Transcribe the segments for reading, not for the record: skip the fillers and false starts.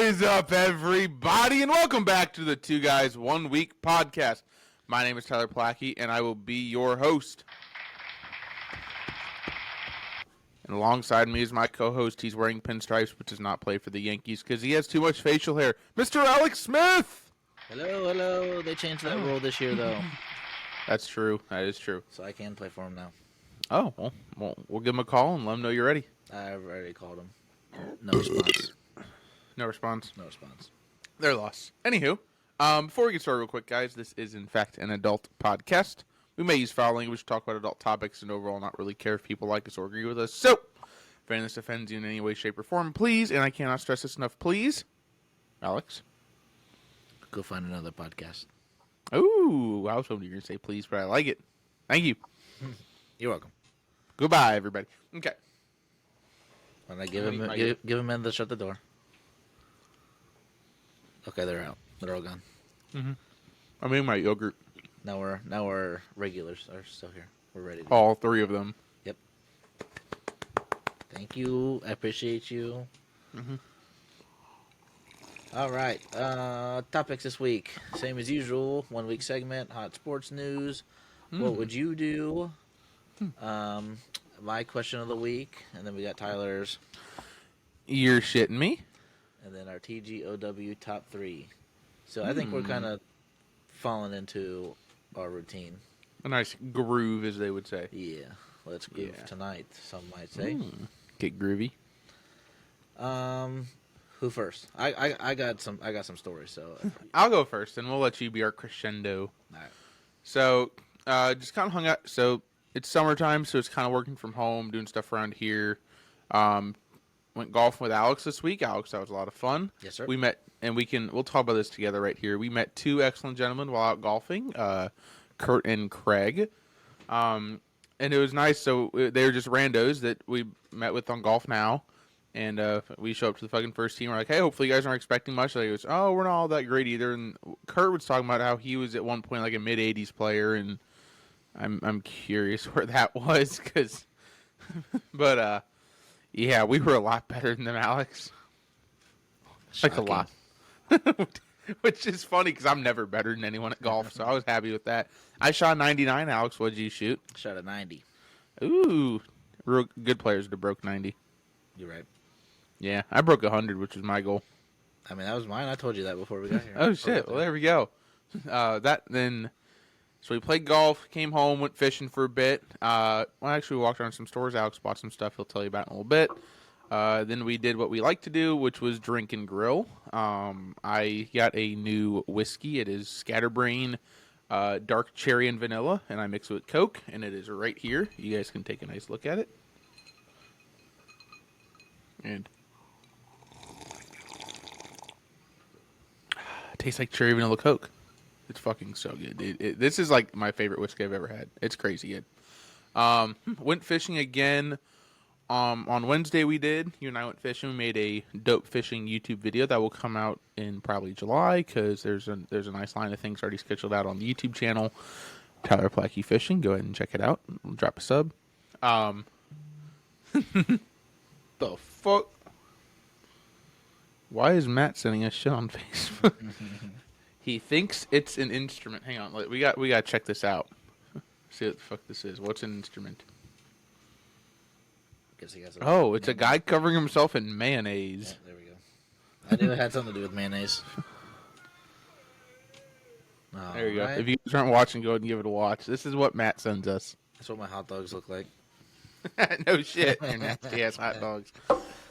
is up, everybody, and welcome back to the Two Guys 1 Week podcast. My name is Tyler Plackey, and I will be your host. And alongside me is my co-host. He's wearing pinstripes, but does not play for the Yankees because he has too much facial hair. Mr. Alex Smith! Hello. They changed that rule this year, though. That's true. That is true. So I can play for him now. Oh, well, we'll give him a call and let him know you're ready. I've already called him. No response. No response. No response. They're lost. Anywho, before we get started real quick, guys, this is, in fact, an adult podcast. We may use foul language, talk about adult topics, and overall not really care if people like us or agree with us. So, if any of this offends you in any way, shape, or form, please, and I cannot stress this enough, please, Alex. Go find another podcast. Ooh, I was hoping you were going to say please, but I like it. Thank you. You're welcome. Goodbye, everybody. Okay. When I give him in to shut the door. Okay, they're out. They're all gone. Mm-hmm. I mean, my yogurt. Now we're regulars are still here. We're ready. All three of them. Yep. Thank you. I appreciate you. Mm-hmm. All right. Topics this week. Same as usual. 1 week segment. Hot sports news. What would you do? My question of the week, and then we got Tyler's. You're shitting me? And then our TGOW top 3. So I think we're kind of falling into our routine. A nice groove, as they would say. Yeah. Let's groove tonight, some might say. Get groovy. Who first? I got some stories, so I'll go first, and we'll let you be our crescendo. all right. So, just kind of hung out. So, it's summertime, so it's kind of working from home, doing stuff around here. Went golfing with Alex this week. Alex, that was a lot of fun. Yes, sir. We met, and we'll talk about this together right here. We met two excellent gentlemen while out golfing, Kurt and Craig. And it was nice. So, they were just randos that we met with on Golf Now. And we show up to the fucking first team. We're like, hey, hopefully you guys aren't expecting much. Like, he goes, oh, we're not all that great either. And Kurt was talking about how he was at one point like a mid-'80s player, and I'm curious where that was, cause, but yeah, we were a lot better than them, Alex. Shocking. Like a lot, which is funny because I'm never better than anyone at golf, so I was happy with that. I shot 99. Alex, what did you shoot? Shot at 90. Ooh, real good players would have broke 90. You're right. Yeah, I broke 100, which was my goal. I mean, that was mine. I told you that before we got here. Oh shit! Well, there we go. So we played golf, came home, went fishing for a bit. Actually, we walked around some stores. Alex bought some stuff. He'll tell you about in a little bit. Then we did what we like to do, which was drink and grill. I got a new whiskey. It is Scatterbrain Dark Cherry and Vanilla, and I mix it with Coke, and it is right here. You guys can take a nice look at it. And it tastes like cherry vanilla Coke. It's fucking so good. This is like my favorite whiskey I've ever had. It's crazy good. Went fishing again. On Wednesday we did. You and I went fishing. We made a dope fishing YouTube video that will come out in probably July because there's a nice line of things already scheduled out on the YouTube channel. Tyler Plackey Fishing. Go ahead and check it out. Drop a sub. The fuck? Why is Matt sending us shit on Facebook? He thinks it's an instrument. Hang on, we got to check this out. See what the fuck this is. What's an instrument? Guess he got Oh, it's a guy covering himself in mayonnaise. Yeah, there we go. I knew it had something to do with mayonnaise. There you go. If you guys aren't watching, go ahead and give it a watch. This is what Matt sends us. That's what my hot dogs look like. No shit. Your nasty ass hot dogs.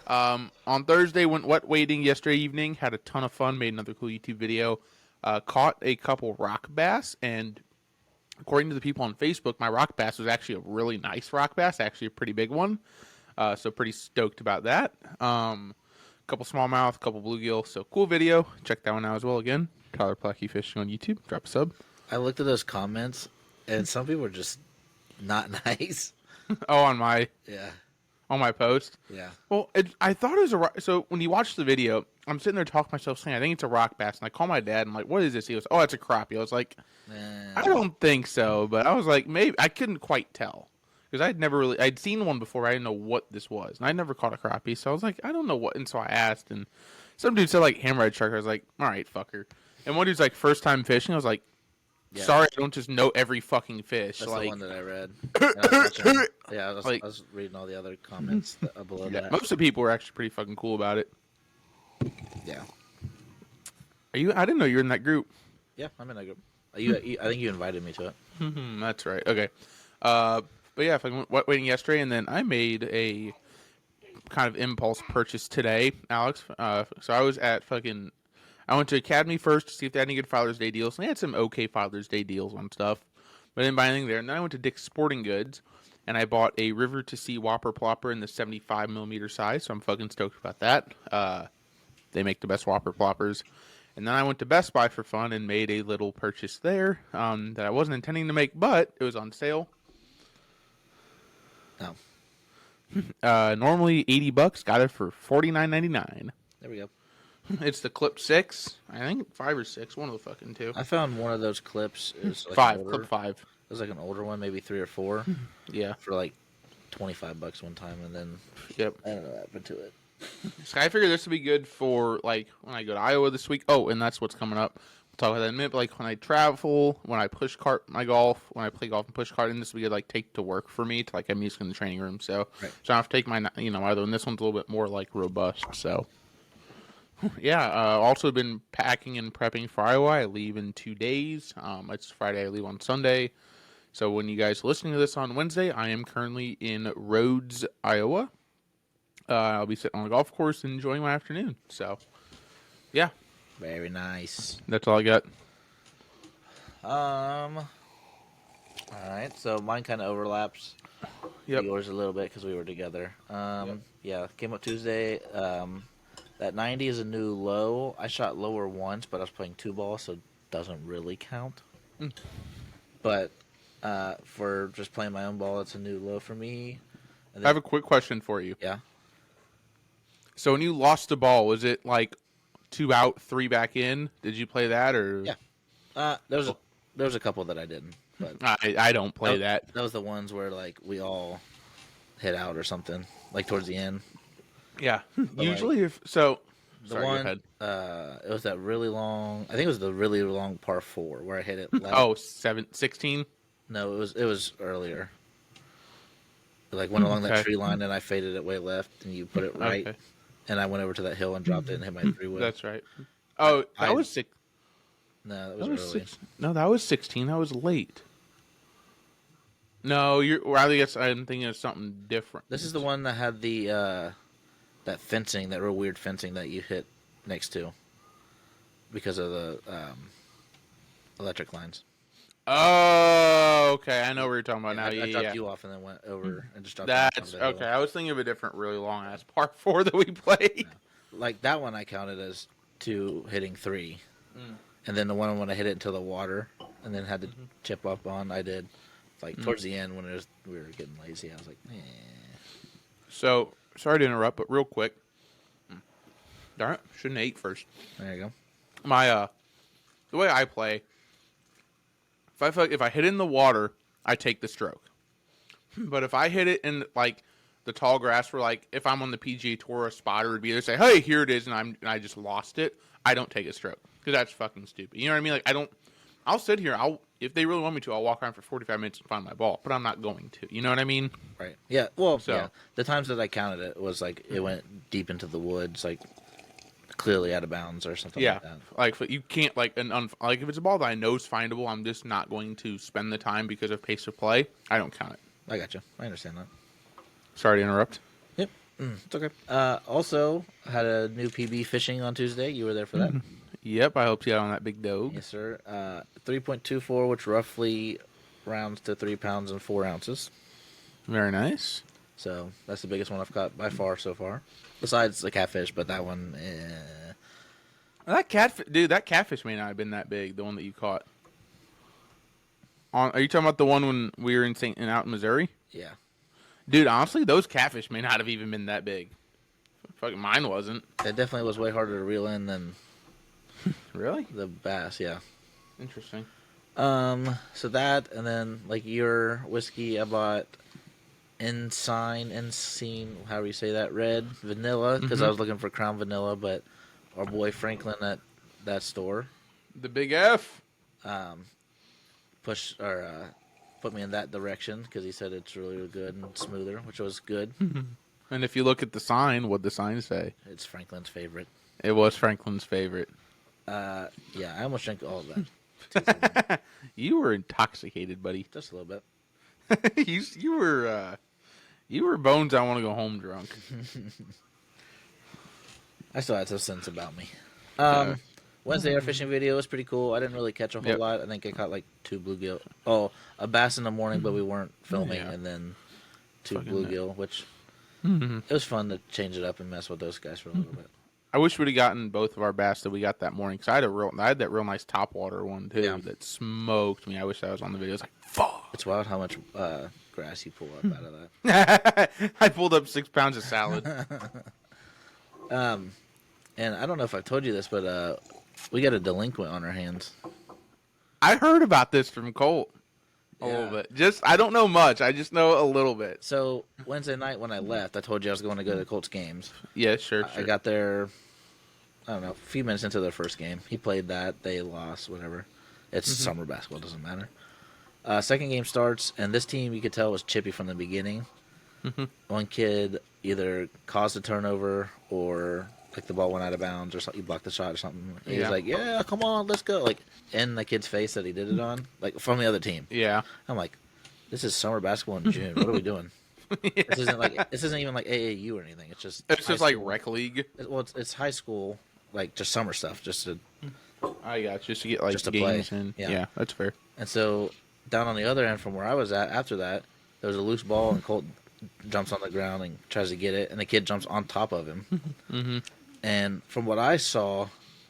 On Thursday, went wet wading yesterday evening. Had a ton of fun. Made another cool YouTube video. Caught a couple rock bass, and according to the people on Facebook, my rock bass was actually a really nice rock bass. Actually, a pretty big one. So pretty stoked about that. Couple smallmouth, couple bluegill. So cool video. Check that one out as well. Again, Tyler Plackey Fishing on YouTube. Drop a sub. I looked at those comments, and some people are just not nice. Oh, on my post. Yeah. Well, I thought it was so when you watch the video, I'm sitting there talking to myself saying, I think it's a rock bass. And I call my dad and I'm like, what is this? He goes, oh, it's a crappie. I was like, I don't think so. But I was like, maybe. I couldn't quite tell. Because I'd seen one before. But I didn't know what this was. And I never caught a crappie. So I was like, I don't know what. And so I asked. And Some dude said like hammerhead shark. I was like, all right, fucker. And one dude's like first time fishing. I was like, Yeah. sorry, I don't just know every fucking fish. That's like, the one that I read. And I was watching, yeah, like, I was reading all the other comments below yeah, that. most of the people were actually pretty fucking cool about it. Yeah. Are you? I didn't know you were in that group. Yeah, I'm in that group. I think you invited me to it. That's right. Okay. But yeah, I went waiting yesterday, and then I made a kind of impulse purchase today, Alex. So I was at fucking. I went to Academy first to see if they had any good Father's Day deals. And they had some okay Father's Day deals on stuff, but I didn't buy anything there. And then I went to Dick's Sporting Goods, and I bought a River to Sea Whopper Plopper in the 75 millimeter size. So I'm fucking stoked about that. They make the best Whopper Ploppers. And then I went to Best Buy for fun and made a little purchase there that I wasn't intending to make, but it was on sale. No. Normally $80, got it for $49.99. There we go. It's the Clip 6, I think 5 or 6, one of the fucking two. I found one of those clips. It was like 5, Clip 5. It was like an older one, maybe 3 or 4. Yeah. For like $25 one time, and then Yep. I don't know what happened to it. So I figured this would be good for like when I go to Iowa this week. Oh, and that's what's coming up. We'll talk about that in a minute. But like when I travel, when I push cart my golf, when I play golf and push cart, and this would be good, like take to work for me to like I'm used in the training room. So Right. so I have to take my my other one. This one's a little bit more like robust. So yeah. Also been packing and prepping for Iowa. I leave in 2 days. It's Friday. I leave on Sunday. So when you guys are listening to this on Wednesday, I am currently in Rhodes, Iowa. I'll be sitting on the golf course enjoying my afternoon. So, yeah, Very nice. that's all I got. All right. So mine kind of overlaps. Yep. Yours a little bit because we were together. Yep. Yeah. Came up Tuesday. That 90 is a new low. I shot lower once, but I was playing 2 ball, so it doesn't really count. But for just playing my own ball, it's a new low for me. And I have a quick question for you. Yeah. So when you lost the ball, was it like 2 out, 3 back in? Did you play that or? Yeah. There was a couple that I didn't, but I don't play that. That was the ones where like we all hit out or something, like towards the end. Yeah. But, Usually, if so. The Sorry, one, go ahead. it was that really long. I think it was the really long par 4 where I hit it. Left. Oh, 16? No, it was earlier. Like went along that Okay. tree line and I faded it way left, and you put it right, Okay. and I went over to that hill and dropped it and hit my 3-wood. That's right. Oh, that was 6. No, that That was was early. 6. No, that was 16. That was late. No, I guess I'm thinking of something different. This is the one that had the that fencing, that real weird fencing that you hit next to because of the electric lines. Oh, okay. I know what you're talking about now. I Yeah, dropped yeah. you off and then went over and just dropped. That's you off okay. I was thinking of a different, really long ass par 4 that we played. Like that one, I counted as 2 hitting 3, and then the one when I hit it into the water and then had to chip up on, I did. Like towards the end when we were getting lazy, I was like, eh. So sorry to interrupt, but real quick. Darn it, shouldn't have ate first. There you go. My the way I play, if I feel like if I hit it in the water, I take the stroke. But if I hit it in like the tall grass, where like if I'm on the PGA Tour, a spotter would be there say, "Hey, here it is," and I just lost it. I don't take a stroke because that's fucking stupid. You know what I mean? Like I'll sit here. If they really want me to, I'll walk around for 45 minutes and find my ball. But I'm not going to. You know what I mean? Right. Yeah. Well, So- yeah. The times that I counted it was like it went deep into the woods, like clearly out of bounds or something Yeah. like that. Like you can't like like if it's a ball that I know is findable, I'm just not going to spend the time because of pace of play. I don't count it. I got you. I understand that. Sorry to interrupt. Yep. It's okay. Also, had a new PB fishing on Tuesday. You were there for that. Yep, I hope you got on that big dog. Yes, sir. 3.24, which roughly rounds to 3 pounds and 4 ounces. Very nice. So that's the biggest one I've caught by far so far. Besides the catfish, but that one, That catfish may not have been that big. The one that you caught. Are you talking about the one when we were out in Missouri? yeah. Dude, honestly, those catfish may not have even been that big. Fucking mine wasn't. That definitely was way harder to reel in than Really? the bass, yeah. Interesting. So that, and then like your whiskey, I bought Ensign, however you say that, red vanilla, because I was looking for Crown Vanilla, but our boy Franklin at that store The big F. put me in that direction because he said it's really, really good and smoother, which was good. And if you look at the sign, what'd the sign say? It's Franklin's favorite. It was Franklin's favorite. Yeah, I almost drank all of that. You were intoxicated, buddy. Just a little bit. You were bones. I want to go home drunk. I still had some sense about me. Yeah. Wednesday our fishing video was pretty cool. I didn't really catch a whole lot. I think I caught like 2 bluegill. Oh, a bass in the morning, but we weren't filming, Yeah. and then 2 Fucking bluegill, which it was fun to change it up and mess with those guys for a little bit. I wish we'd have gotten both of our bass that we got that morning. Cause I had that real nice topwater one too that smoked me. I wish that was on the video. It's like fuck. It's wild how much grass you pull up out of that. I pulled up 6 pounds of salad. And I don't know if I told you this, but we got a delinquent on our hands. I heard about this from Colt a little bit. I don't know much. I just know a little bit. So Wednesday night when I left, I told you I was going to go to the Colts games. Yeah, sure. I got there, I don't know, a few minutes into their first game. He played that. They lost, whatever. It's summer basketball. Doesn't matter. Second game starts, and this team, you could tell, was chippy from the beginning. One kid either caused a turnover or like the ball went out of bounds or something. He blocked the shot or something. He was like, yeah, come on, let's go. Like, in the kid's face that he did it on, like, from the other team. Yeah. I'm like, this is summer basketball in June. What are we doing? This isn't even like AAU or anything. It's just like rec league. It's high school, like just summer stuff, just to I got just to get like just to games play. in. Yeah. Yeah, that's fair. And so down on the other end from where I was at, after that, there was a loose ball and Colt jumps on the ground and tries to get it, and the kid jumps on top of him. And from what I saw,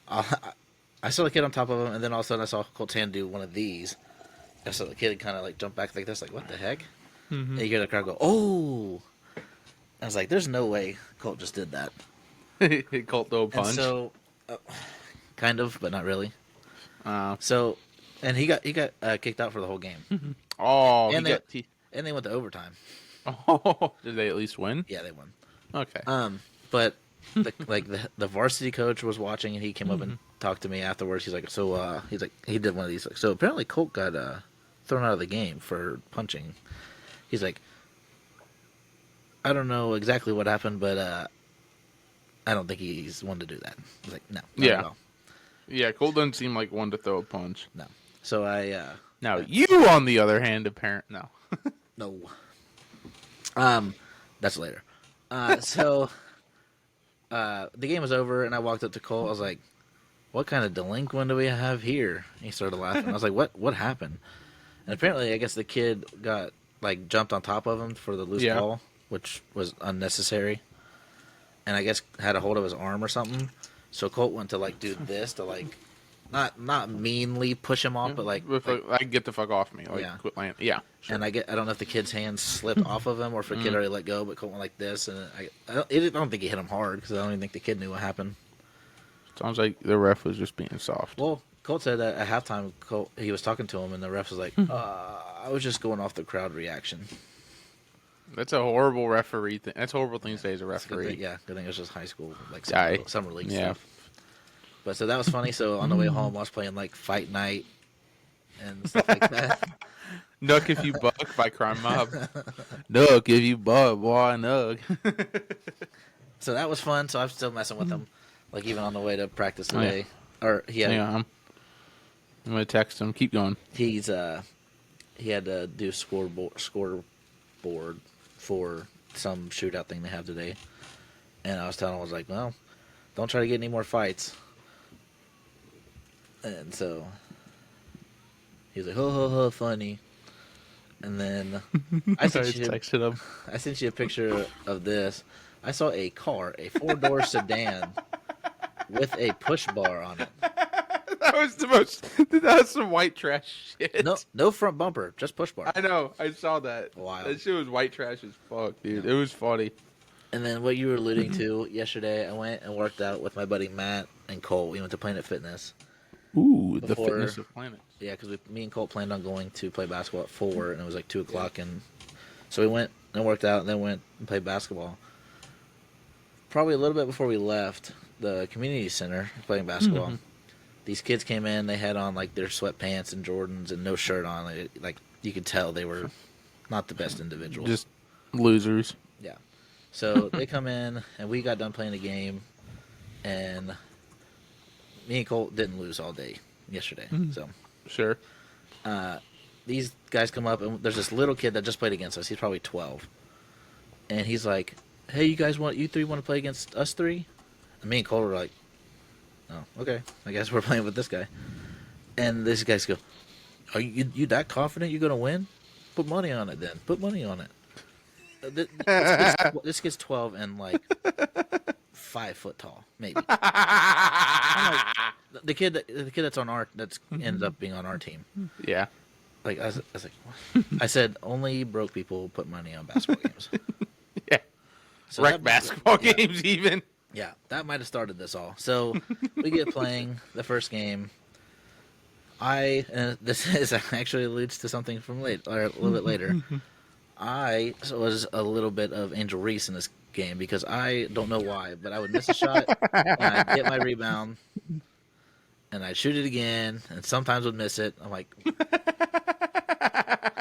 I saw the kid on top of him, and then all of a sudden I saw Colt's hand do one of these. And so the kid kind of like jumped back like this, like, what the heck? And you hear the crowd go, oh! I was like, there's no way Colt just did that. Colt throw a punch. And so, kind of, but not really. So, and he got kicked out for the whole game. Oh, and they went to overtime. Oh, did they at least win? Yeah, they won. Okay. But the varsity coach was watching, and he came up and talked to me afterwards. He's like, so he did one of these. Like, so apparently Colt got thrown out of the game for punching. He's like, I don't know exactly what happened, but I don't think he's one to do that. I was like, no, not at all. Yeah, Colt doesn't seem like one to throw a punch. No. So Now you, on the other hand, no. That's later. So the game was over, and I walked up to Cole. I was like, what kind of delinquent do we have here? And he started laughing. I was like, what happened? And apparently, I guess the kid got, like, jumped on top of him for the loose ball, which was unnecessary. And I guess had a hold of his arm or something. So Colt went to, like, do this to, like, not meanly push him off, but, like get the fuck off me. Like, quit landing. Yeah. Sure. And I don't know if the kid's hand slipped off of him or if the kid already let go, but Colt went like this. And I don't think he hit him hard because I don't even think the kid knew what happened. Sounds like the ref was just being soft. Well, Colt said that at halftime, he was talking to him, and the ref was like, I was just going off the crowd reaction. That's a horrible referee thing. That's a horrible thing to say as a referee. Good thing it was just high school, like summer league stuff. But so that was funny. So on the way home, I was playing like Fight Night and stuff like that. Nuck If You Buck by Crime Mob. Nuck If You Buck, boy, Nuck. So that was fun. So I'm still messing with him, like even on the way to practice today. Or I'm gonna text him. Keep going. He had to do scoreboard for some shootout thing they have today, and I was telling him, I was like, well, don't try to get any more fights. And so he was like, ho ho ho, funny. And then I sent you a picture of this. I saw a car, a 4-door sedan with a push bar on it. That was some white trash shit. No front bumper, just push bar. I know. I saw that. Wow. That shit was white trash as fuck, dude. It was funny. And then what you were alluding to yesterday, I went and worked out with my buddy Matt and Cole. We went to Planet Fitness. Ooh, the fitness of planets. Yeah, because me and Colt planned on going to play basketball at 4, and it was like 2 o'clock. And so we went and worked out, and then went and played basketball. Probably a little bit before we left, the community center playing basketball. These kids came in. They had on like their sweatpants and Jordans and no shirt on. Like you could tell they were not the best individuals. Just losers. Yeah. So they come in, and we got done playing the game, and me and Colt didn't lose all day yesterday. So Sure. these guys come up, and there's this little kid that just played against us. He's probably 12, and he's like, "Hey, you three want to play against us three?" And me and Colt were like, "Oh, okay. I guess we're playing with this guy." And these guys go, "Are you that confident you're gonna win? Put money on it, then. Put money on it." This kid's 12 and like 5 foot tall, maybe. I'm like, the kid that's on our that's ends up being on our team. Yeah. Like I was like, what? I said only broke people put money on basketball games. Yeah. So Wreck basketball yeah. games even. Yeah, that might have started this all. So we get playing the first game. And this is actually alludes to something from a little bit later. I was a little bit of Angel Reese in this game because I don't know why, but I would miss a shot and I'd get my rebound and I'd shoot it again and sometimes would miss it. I'm like,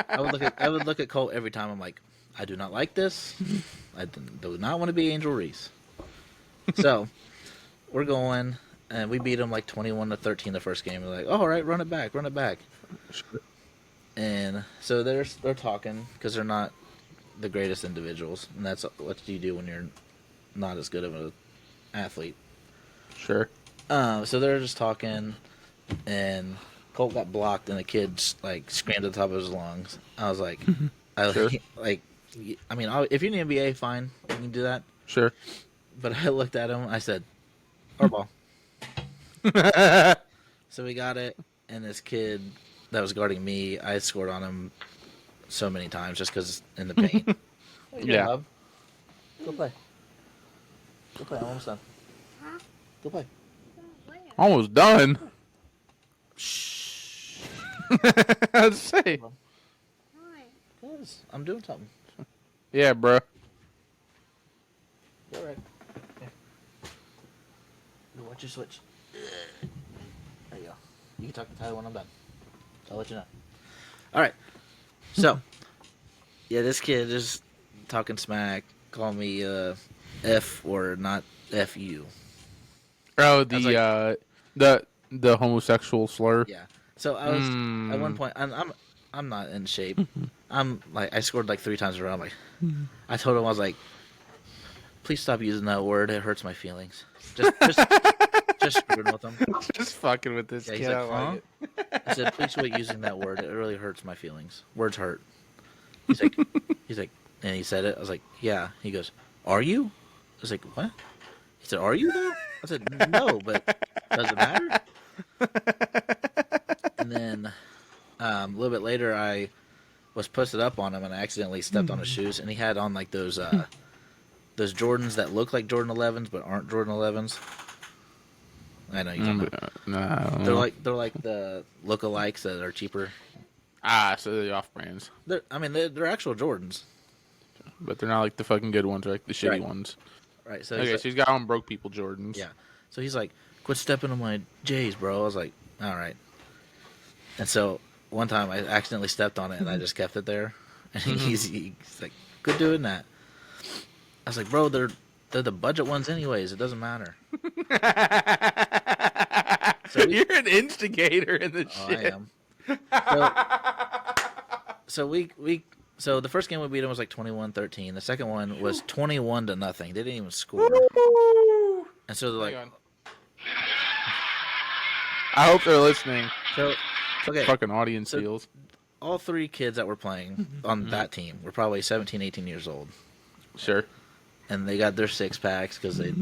I would look at Colt every time. I'm like, I do not like this. I do not want to be Angel Reese. So we're going and we beat them like 21-13 the first game. We're like, oh, all right, run it back. Sure. And so they're talking because they're not the greatest individuals, and that's what you do when you're not as good of an athlete. Sure. So they're just talking, and Colt got blocked, and the kid like screamed at the top of his lungs. I was like, Sure. I mean, if you're in the NBA, fine, you can do that. Sure. But I looked at him, I said, "Our ball." So we got it, and this kid that was guarding me, I scored on him so many times just because in the paint. What are you doing, Yeah. bub? Go play. Go play. I'm almost done. Go play. Almost done. Shh. I'd say. Cause I'm doing something. Yeah, bro. All right. Here. Go watch your switch. There you go. You can talk to Tyler when I'm done. I'll let you know. All right. So, yeah, this kid is talking smack, calling me F or not F you. Oh, I the homosexual slur. Yeah. So I was at one point. I'm not in shape. I'm like I scored like 3 times in a row. I'm like, I told him I was like, please stop using that word. It hurts my feelings. Just screwing with him. Just fucking with this Yeah, kid. he's I like, like it. I said, please quit using that word. It really hurts my feelings. Words hurt. He's like, and he said it. I was like, yeah. He goes, are you? I was like, what? He said, are you though? I said, no, but does it matter? And then a little bit later, I was posted up on him and I accidentally stepped on his shoes, and he had on like those Jordans that look like Jordan 11s but aren't Jordan 11s. I know you're talking about. No, I don't know. They're like the lookalikes that are cheaper. So they're the off brands. They're actual Jordans. But they're not like the fucking good ones, or like the shitty Right. ones. Right. So Okay, he's so he's got on broke people Jordans. yeah. So he's like, quit stepping on my J's, bro. I was like, all right. And so one time I accidentally stepped on it and I just kept it there. And he's like, quit doing that. I was like, bro, they're the budget ones anyways. It doesn't matter. You're an instigator in this shit. I am. So the first game we beat them was like 21-13. The second one was 21-0. They didn't even score. And so they're like, Hang on. I hope they're listening. so okay. Fucking audience So- deals. All 3 kids that were playing on that team were probably 17, 18 years old. Sure. And they got their 6-packs because they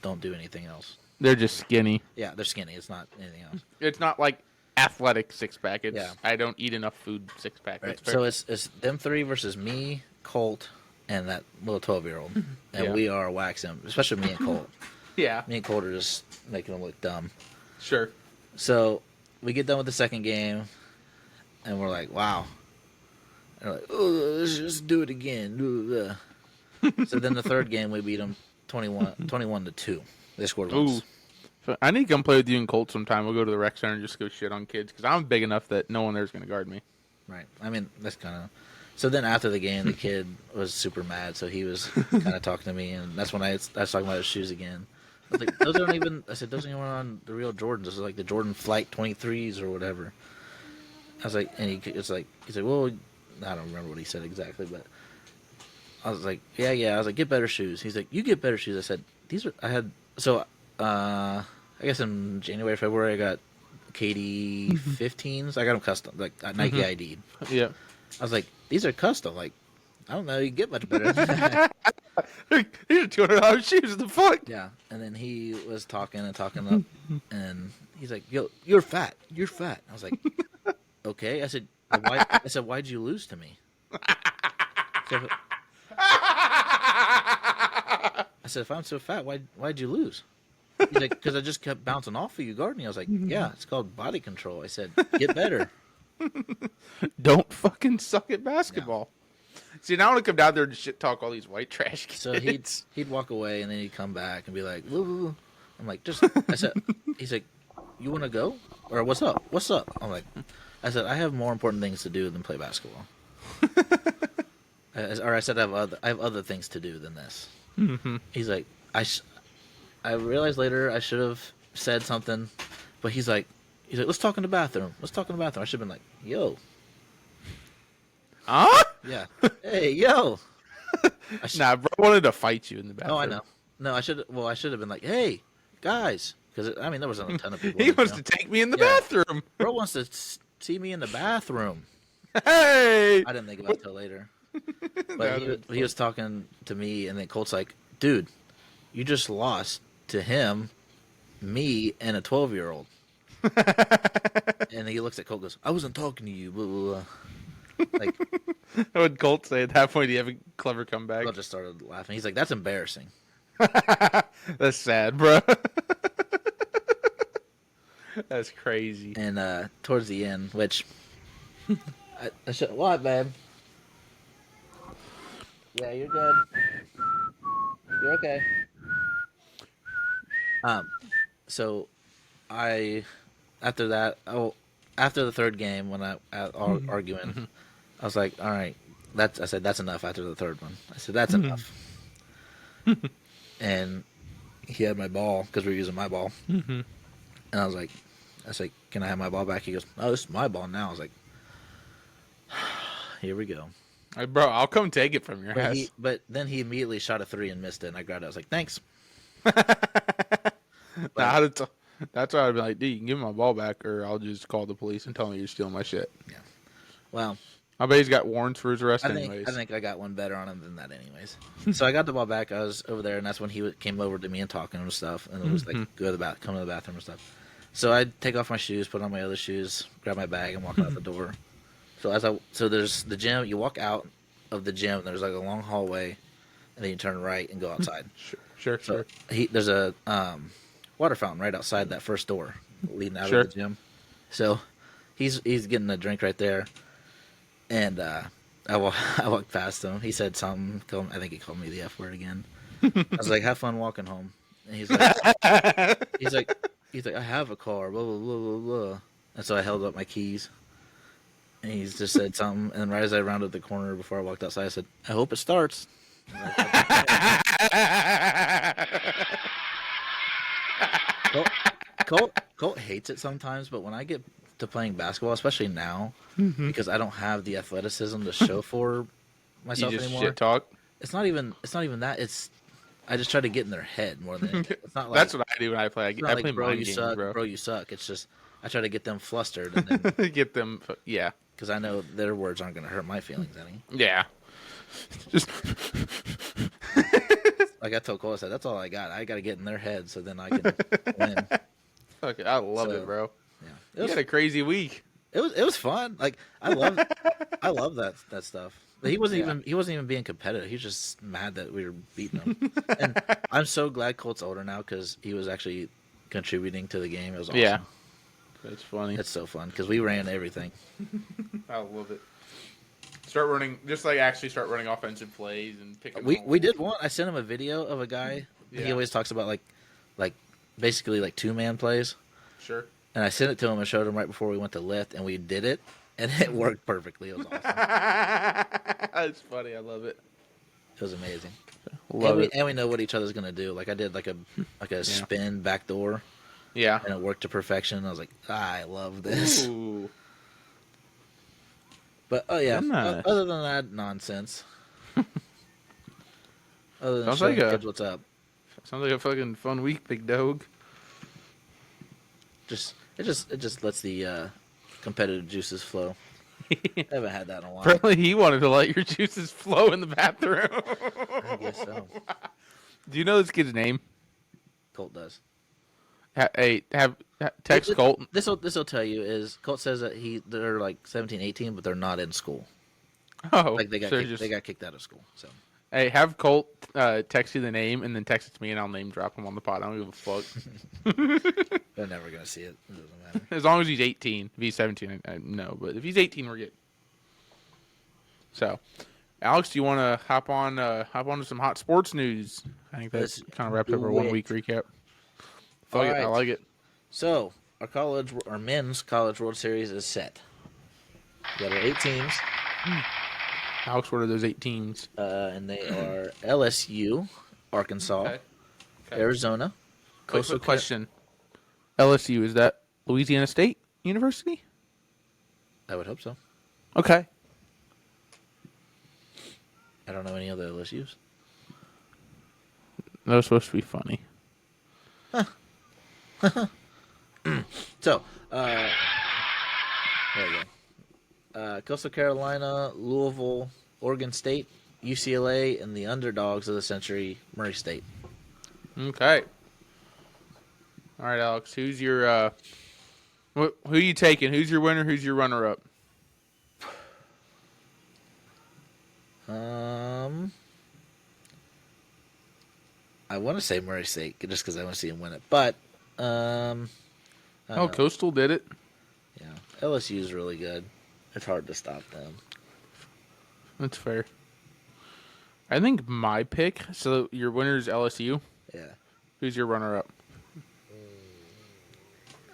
don't do anything else. They're just skinny. Yeah, they're skinny. It's not anything else. It's not like athletic 6-pack. It's Yeah. I don't eat enough food 6-pack. Right. That's fair. So it's them 3 versus me, Colt, and that little 12-year-old. And Yeah. we are waxing them, especially me and Colt. yeah. Me and Colt are just making them look dumb. Sure. So we get done with the second game, and we're like, wow. And we're like, oh, let's just do it again. So then the third game, we beat them 21-2. They scored Ooh. once. I need to come play with you in Colts sometime. We'll go to the rec center and just go shit on kids because I'm big enough that no one there's going to guard me. Right. I mean, that's kind of. So then after the game, the kid was super mad. So he was kind of talking to me, and that's when I was talking about his shoes again. I was like, those aren't even. I said, those aren't even on the real Jordans. Those are like the Jordan Flight 23s or whatever. I was like, and he's like, well, I don't remember what he said exactly, but I was like, yeah. I was like, get better shoes. He's like, you get better shoes. I said, I had so. I guess in January, February, I got KD 15s. I got them custom, like Nike ID'd. Yeah. I was like, these are custom. Like, I don't know, you get much better than that. These are $200 shoes. What the fuck? Yeah. And then he was talking up, and he's like, yo, you're fat. You're fat. I was like, okay. I said, why? I said, why'd you lose to me? I said, if I'm so fat, why'd you lose? He's like, because I just kept bouncing off of you guarding me. I was like, yeah, it's called body control. I said, get better. Don't fucking suck at basketball. Yeah. See, now I want to come down there and shit talk all these white trash kids. So he'd walk away and then he'd come back and be like, woo. I'm like, he's like, you want to go? Or what's up? What's up? I'm like, I said, I have more important things to do than play basketball. I said, I have other things to do than this. Mm-hmm. He's like, I realized later I should have said something, but he's like, let's talk in the bathroom. I should have been like, yo. Huh? Yeah. Hey, yo. Nah, bro, I wanted to fight you in the bathroom. Oh, I know. No, I should have been like, hey, guys. Because, I mean, there wasn't a ton of people. He wants to take me in the bathroom. Bro wants to see me in the bathroom. Hey! I didn't think about it till later. But he was talking to me, and then Colt's like, dude, you just lost to him, me, and a 12-year-old. And he looks at Colt and goes, I wasn't talking to you. Blah, blah, blah. Like, what would Colt say at that point? Do you have a clever comeback? Colt just started laughing. He's like, that's embarrassing. That's sad, bro. That's crazy. And towards the end, which I should, what, babe? Yeah, you're good. You're okay. So after the third game when I arguing, I was like, all right, I said that's enough after the third one. I said that's enough. And he had my ball because we were using my ball, and I was like, can I have my ball back? He goes, oh, this is my ball now. I was like, here we go. Hey, bro, I'll come take it from your ass. But then he immediately shot a 3 and missed it, and I grabbed it. I was like, thanks. That's why I'd be like, dude, you can give me my ball back, or I'll just call the police and tell me you're stealing my shit. Yeah. Well, I bet he's got warrants for his arrest anyways. I think I got one better on him than that anyways. So I got the ball back. I was over there, and that's when he came over to me and talking and stuff, and it was like, come to the bathroom and stuff. So I'd take off my shoes, put on my other shoes, grab my bag, and walk out the door. So there's the gym. You walk out of the gym, and there's like a long hallway, and then you turn right and go outside. Sure. There's a water fountain right outside that first door leading out of the gym. So he's getting a drink right there, and I walked past him. He said something. I think he called me the F word again. I was like, "Have fun walking home." And he's like, I have a car. Blah blah blah blah blah. And so I held up my keys, and he just said something. And right as I rounded the corner before I walked outside, I said, "I hope it starts." Colt hates it sometimes, but when I get to playing basketball, especially now, because I don't have the athleticism to show for myself you just anymore. Shit talk. It's not even that. I just try to get in their head more than anything. It's not like that's what I do when I play. I play bro, mind you games, suck, bro. You suck. It's just I try to get them flustered and then get them, yeah. Because I know their words aren't going to hurt my feelings any. Yeah. Just like I told Cole, I said that's all I got. I got to get in their head so then I can win. Okay, I love it, bro. Yeah, you had a crazy week. It was fun. Like I love that stuff. But he wasn't even being competitive. He was just mad that we were beating him. And I'm so glad Colt's older now because he was actually contributing to the game. It was awesome. Yeah, that's funny. It's so fun because we ran everything. I love it. Start running offensive plays and picking. We did one. I sent him a video of a guy. Yeah. He always talks about like like basically like 2-man plays. Sure. And I sent it to him and showed him right before we went to lift, and we did it, and it worked perfectly. It was awesome. That's funny. I love it. It was amazing. Love it. And we know what each other's gonna do. Like I did like a spin backdoor, Yeah. and it worked to perfection. I was like, I love this. Ooh. But oh yeah, Nice. other than that nonsense. Other than Sounds showing like kids what's up, Sounds like a fucking fun week, big dog. it just lets the competitive juices flow. I haven't had that in a while. Apparently, he wanted to let your juices flow in the bathroom. I guess so. Do you know this kid's name? Colt does. Text Colt. This will tell you is Colt says that they're like 17, 18, but they're not in school. Oh, Like they so got kicked out of school. So hey, have Colt text you the name and then text it to me and I'll name drop him on the pod. I don't give a fuck. they're never gonna see it. It doesn't matter. As long as he's 18. If he's 17, no. But if he's 18, we're good. So, Alex, do you want to hop on to some hot sports news? I think that's kind of wrapped up our 1 week recap. Fuck it, right. I like it. So our men's college World Series is set. We got our 8 teams. Alex, what are those 8 teams? And they are LSU, Arkansas, Okay. Arizona, Quick question. LSU, is that Louisiana State University? I would hope so. Okay. I don't know any other LSUs. That was supposed to be funny. So, there we go. Coastal Carolina, Louisville, Oregon State, UCLA, and the underdogs of the century, Murray State. Okay. All right, Alex. Who's your who are you taking? Who's your winner? Who's your runner-up? I want to say Murray State just because I want to see him win it, but Coastal did it. yeah, LSU is really good. It's hard to stop them. That's fair. I think my pick. So your winner is LSU. Yeah, Who's your runner-up?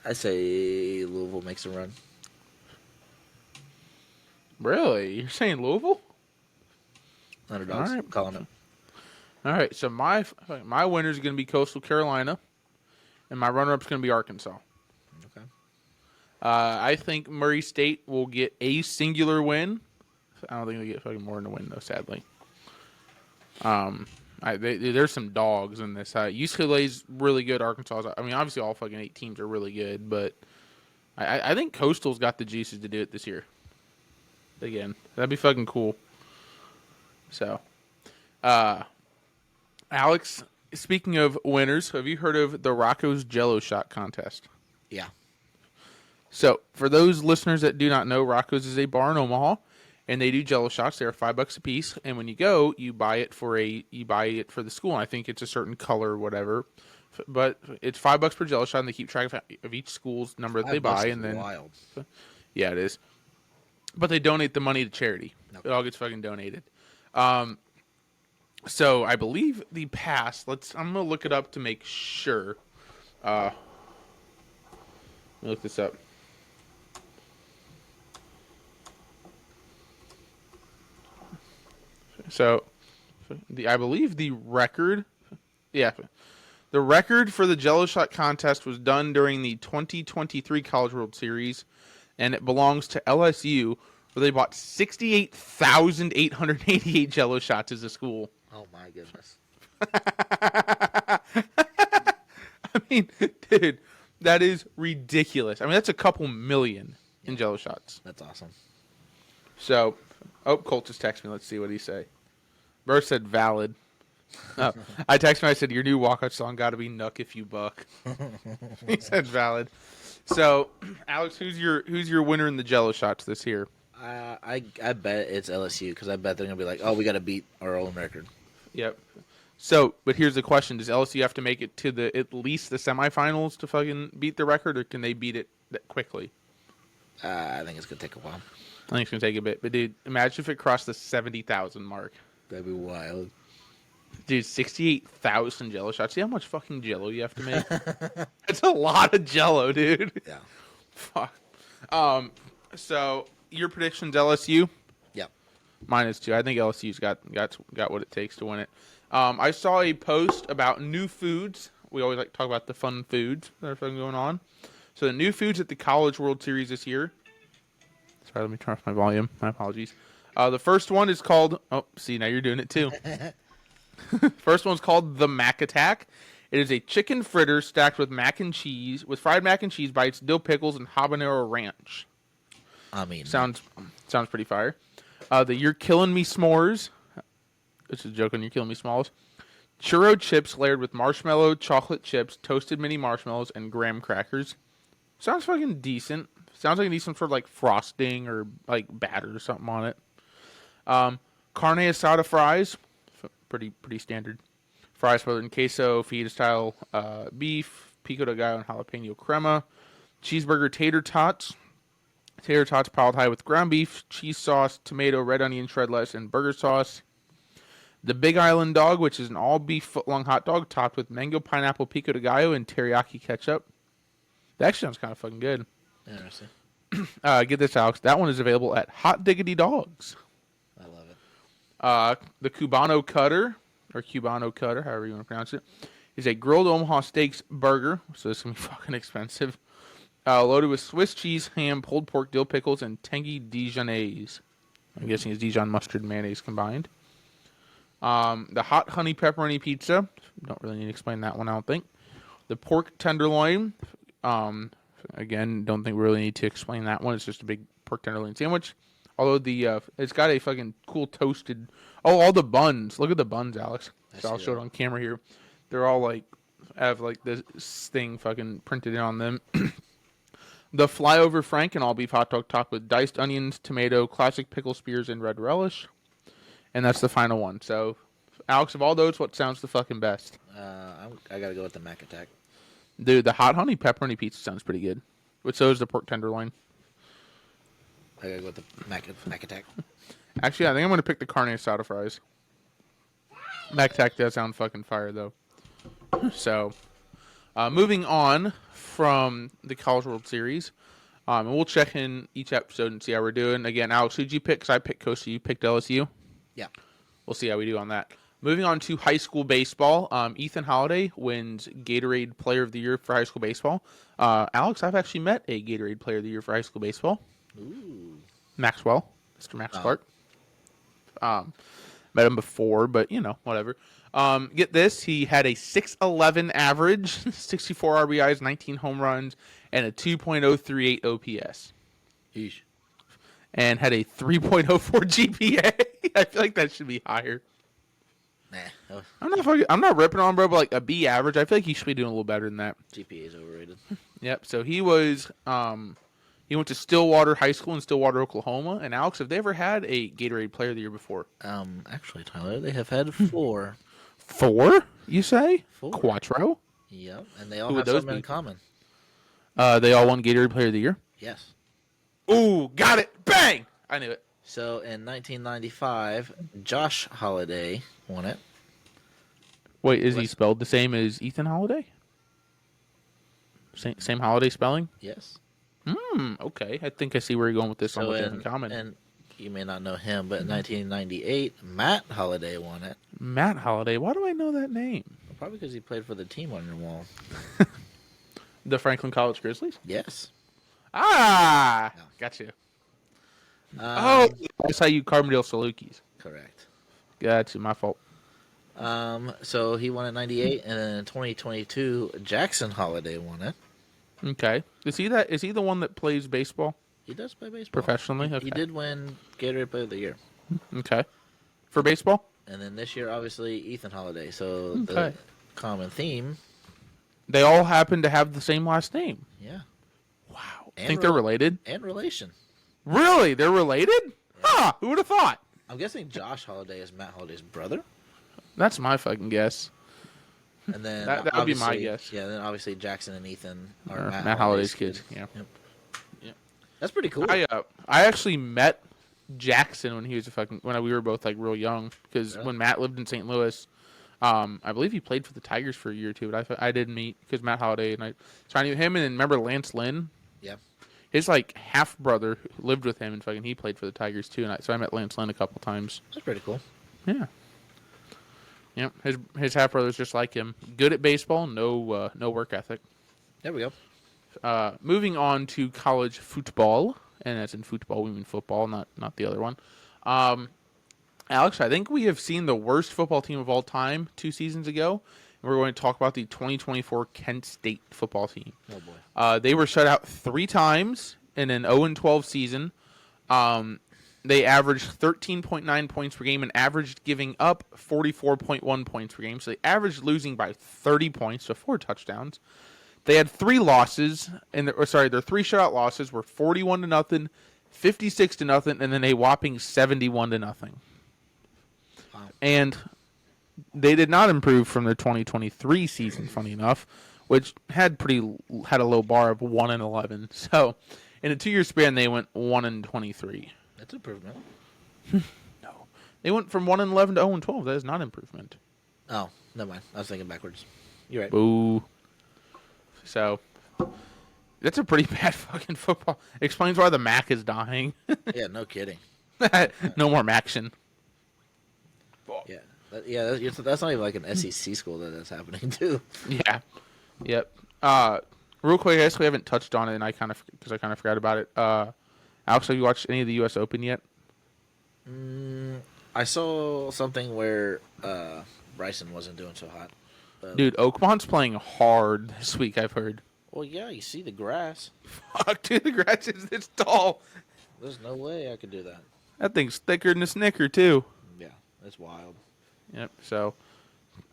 I say Louisville makes a run. Really? You're saying Louisville? Underdogs, All right. calling it. All right. So my winner is going to be Coastal Carolina, and my runner-up is going to be Arkansas. Okay. I think Murray State will get a singular win. I don't think they get fucking more than a win though. Sadly. There's some dogs in this. UCLA's really good. Arkansas. I mean, obviously all fucking 8 teams are really good, but I think Coastal's got the juices to do it this year. Again, that'd be fucking cool. So, Alex, speaking of winners, have you heard of the Rocco's Jello Shot contest? Yeah. So, for those listeners that do not know, Rocco's is a bar in Omaha, and they do Jello shots. They're $5 a piece, and when you go, you buy it for the school. And I think it's a certain color or whatever, but it's $5 per Jello shot, and they keep track of each school's number that they buy, and then wild. Yeah, it is. But they donate the money to charity. Nope. It all gets fucking donated. So I believe the past. I'm gonna look it up to make sure. Let me look this up. So, I believe the record. Yeah, the record for the Jello Shot contest was done during the 2023 College World Series, and it belongs to LSU, where they bought 68,888 Jello shots as a school. Oh my goodness! I mean, dude, that is ridiculous. I mean, that's a couple million in Jello shots. That's awesome. So, Colt just texted me. Let's see what he say. Bro said valid. Oh, I texted him. I said your new walkout song got to be "Nuck If You Buck." He said valid. So, Alex, who's your winner in the Jello shots this year? I bet it's LSU because I bet they're gonna be like, oh, we got to beat our own record. Yep. So, but here's the question: does LSU have to make it to at least the semifinals to fucking beat the record, or can they beat it quickly? I think it's gonna take a while. I think it's gonna take a bit. But dude, imagine if it crossed the 70,000 mark. That'd be wild. Dude, 68,000 Jello shots. See how much fucking Jello you have to make? It's a lot of Jello, dude. Yeah. Fuck. So your predictions, LSU? Yep. Mine is too. I think LSU's got what it takes to win it. I saw a post about new foods. We always like to talk about the fun foods that are fucking going on. So the new foods at the College World Series this year. Sorry, let me turn off my volume. My apologies. The first one is called. Oh, see, now you're doing it too. First one's called the Mac Attack. It is a chicken fritter stacked with fried mac and cheese bites, dill pickles, and habanero ranch. I mean, Sounds pretty fire. The You're Killing Me s'mores. This is a joke on You're Killing Me s'malls. Churro chips layered with marshmallow, chocolate chips, toasted mini marshmallows, and graham crackers. Sounds fucking decent. Sounds like it needs some sort of like frosting or like batter or something on it. Carne asada fries. Pretty standard. Fries smothered in queso, fajita style beef, pico de gallo, and jalapeno crema. Cheeseburger tater tots. Tater tots piled high with ground beef, cheese sauce, tomato, red onion, shred lettuce, and burger sauce. The Big Island dog, which is an all-beef foot-long hot dog topped with mango, pineapple, pico de gallo, and teriyaki ketchup. That actually sounds kind of fucking good. interesting. Get this, Alex. That one is available at Hot Diggity Dogs. I love it. The Cubano Cutter, however you want to pronounce it, is a grilled Omaha Steaks burger. So this is going to be fucking expensive. Loaded with Swiss cheese, ham, pulled pork, dill pickles, and tangy Dijonnaise. I'm guessing it's Dijon mustard and mayonnaise combined. The hot honey pepperoni pizza. Don't really need to explain that one, I don't think. The pork tenderloin. Again, don't think we really need to explain that one. It's just a big pork tenderloin sandwich. Although it's got a fucking cool toasted. Oh, all the buns. Look at the buns, Alex. So I'll show it on camera here. They're all like have like this thing fucking printed in on them. The Flyover Frank, an all-beef hot dog topped with diced onions, tomato, classic pickle spears, and red relish. And that's the final one. So, Alex, of all those, what sounds the fucking best? I gotta go with the Mac Attack. Dude, the hot honey pepperoni pizza sounds pretty good. But so is the pork tenderloin. I gotta go with the Mac Attack. Actually, I think I'm going to pick the carne asada fries. Mac Attack does sound fucking fire, though. So, moving on from the College World Series. And we'll check in each episode and see how we're doing. Again, Alex, who'd you pick? Because I picked Coastal, you picked LSU. Yeah. We'll see how we do on that. Moving on to high school baseball. Ethan Holiday wins Gatorade Player of the Year for high school baseball. Alex, I've actually met a Gatorade Player of the Year for high school baseball. Ooh. Maxwell. Mr. Max Clark. Met him before, but, whatever. Get this. He had a 6.11 average, 64 RBIs, 19 home runs, and a 2.038 OPS. Yeesh. And had a 3.04 GPA. I feel like that should be higher. Nah. I'm not ripping on him, bro, but like a B average. I feel like he should be doing a little better than that. GPA is overrated. Yep. So he was. He went to Stillwater High School in Stillwater, Oklahoma. And Alex, have they ever had a Gatorade Player of the Year before? Actually, Tyler, they have had 4. 4? You say? 4. Quattro? Yep, and they all Who have would those something in be? common. They all won Gatorade Player of the Year. Yes. Ooh, got it! Bang! I knew it. So in 1995, Josh Holiday won it. Wait, is he spelled the same as Ethan Holiday? Same Holiday spelling? Yes. Okay. I think I see where you're going with this on what they have in common. And you may not know him, but in 1998, Matt Holiday won it. Matt Holiday. Why do I know that name? Probably because he played for the team on your wall. The Franklin College Grizzlies? Yes. Ah! No. Gotcha. I saw you Carbondale Salukis. Correct. Gotcha. My fault. So he won in 98, and then in 2022, Jackson Holiday won it. Okay. Is he the one that plays baseball? He does play baseball. Professionally? Okay. He did win Gatorade Player of the Year. Okay. For baseball? And then this year, obviously, Ethan Holiday. So the common theme. They all happen to have the same last name. Yeah. Wow. And Think they're related? And relation. Really? They're related? Yeah. Huh. Who would have thought? I'm guessing Josh Holiday is Matt Holiday's brother. That's my fucking guess. And then that would be my guess. Yeah, then obviously Jackson and Ethan are Matt Holiday's kids. Yeah. Yep. That's pretty cool. I actually met Jackson when he was when we were both like real young, because when Matt lived in St. Louis, I believe he played for the Tigers for a year or two, but I didn't meet because Matt Holliday and I trying to meet him, and then remember Lance Lynn? Yeah. His like half brother lived with him, and fucking he played for the Tigers too. And so I met Lance Lynn a couple times. That's pretty cool. Yeah. Yep. His half brother's just like him. Good at baseball, no work ethic. There we go. Moving on to college football, and as in football, we mean football, not the other one. Alex, I think we have seen the worst football team of all time 2 seasons ago. And we're going to talk about the 2024 Kent State football team. Oh, boy. They were shut out 3 times in an 0-12 season. They averaged 13.9 points per game and averaged giving up 44.1 points per game. So they averaged losing by 30 points, so 4 touchdowns. They had 3 losses, and their 3 shutout losses were 41-0, 56-0, and then a whopping 71-0. Wow. And they did not improve from their 2023 season, funny enough, which had a low bar of 1-11. So, in a 2-year span, they went 1-23. That's improvement. No, they went from 1-11 to 0-12. That is not improvement. Oh, never mind. I was thinking backwards. You're right. Boo. So, that's a pretty bad fucking football. Explains why the Mac is dying. Yeah, no kidding. No more Maction. Yeah, that's not even like an SEC school that's happening too. Yeah. Yep. Real quick, I guess we haven't touched on it, and I kind of forgot about it. Alex, have you watched any of the U.S. Open yet? I saw something where Bryson wasn't doing so hot. Dude, Oakmont's playing hard this week, I've heard. Well, yeah, you see the grass. Fuck, dude, the grass is this tall. There's no way I could do that. That thing's thicker than a Snicker, too. Yeah, that's wild. Yep, so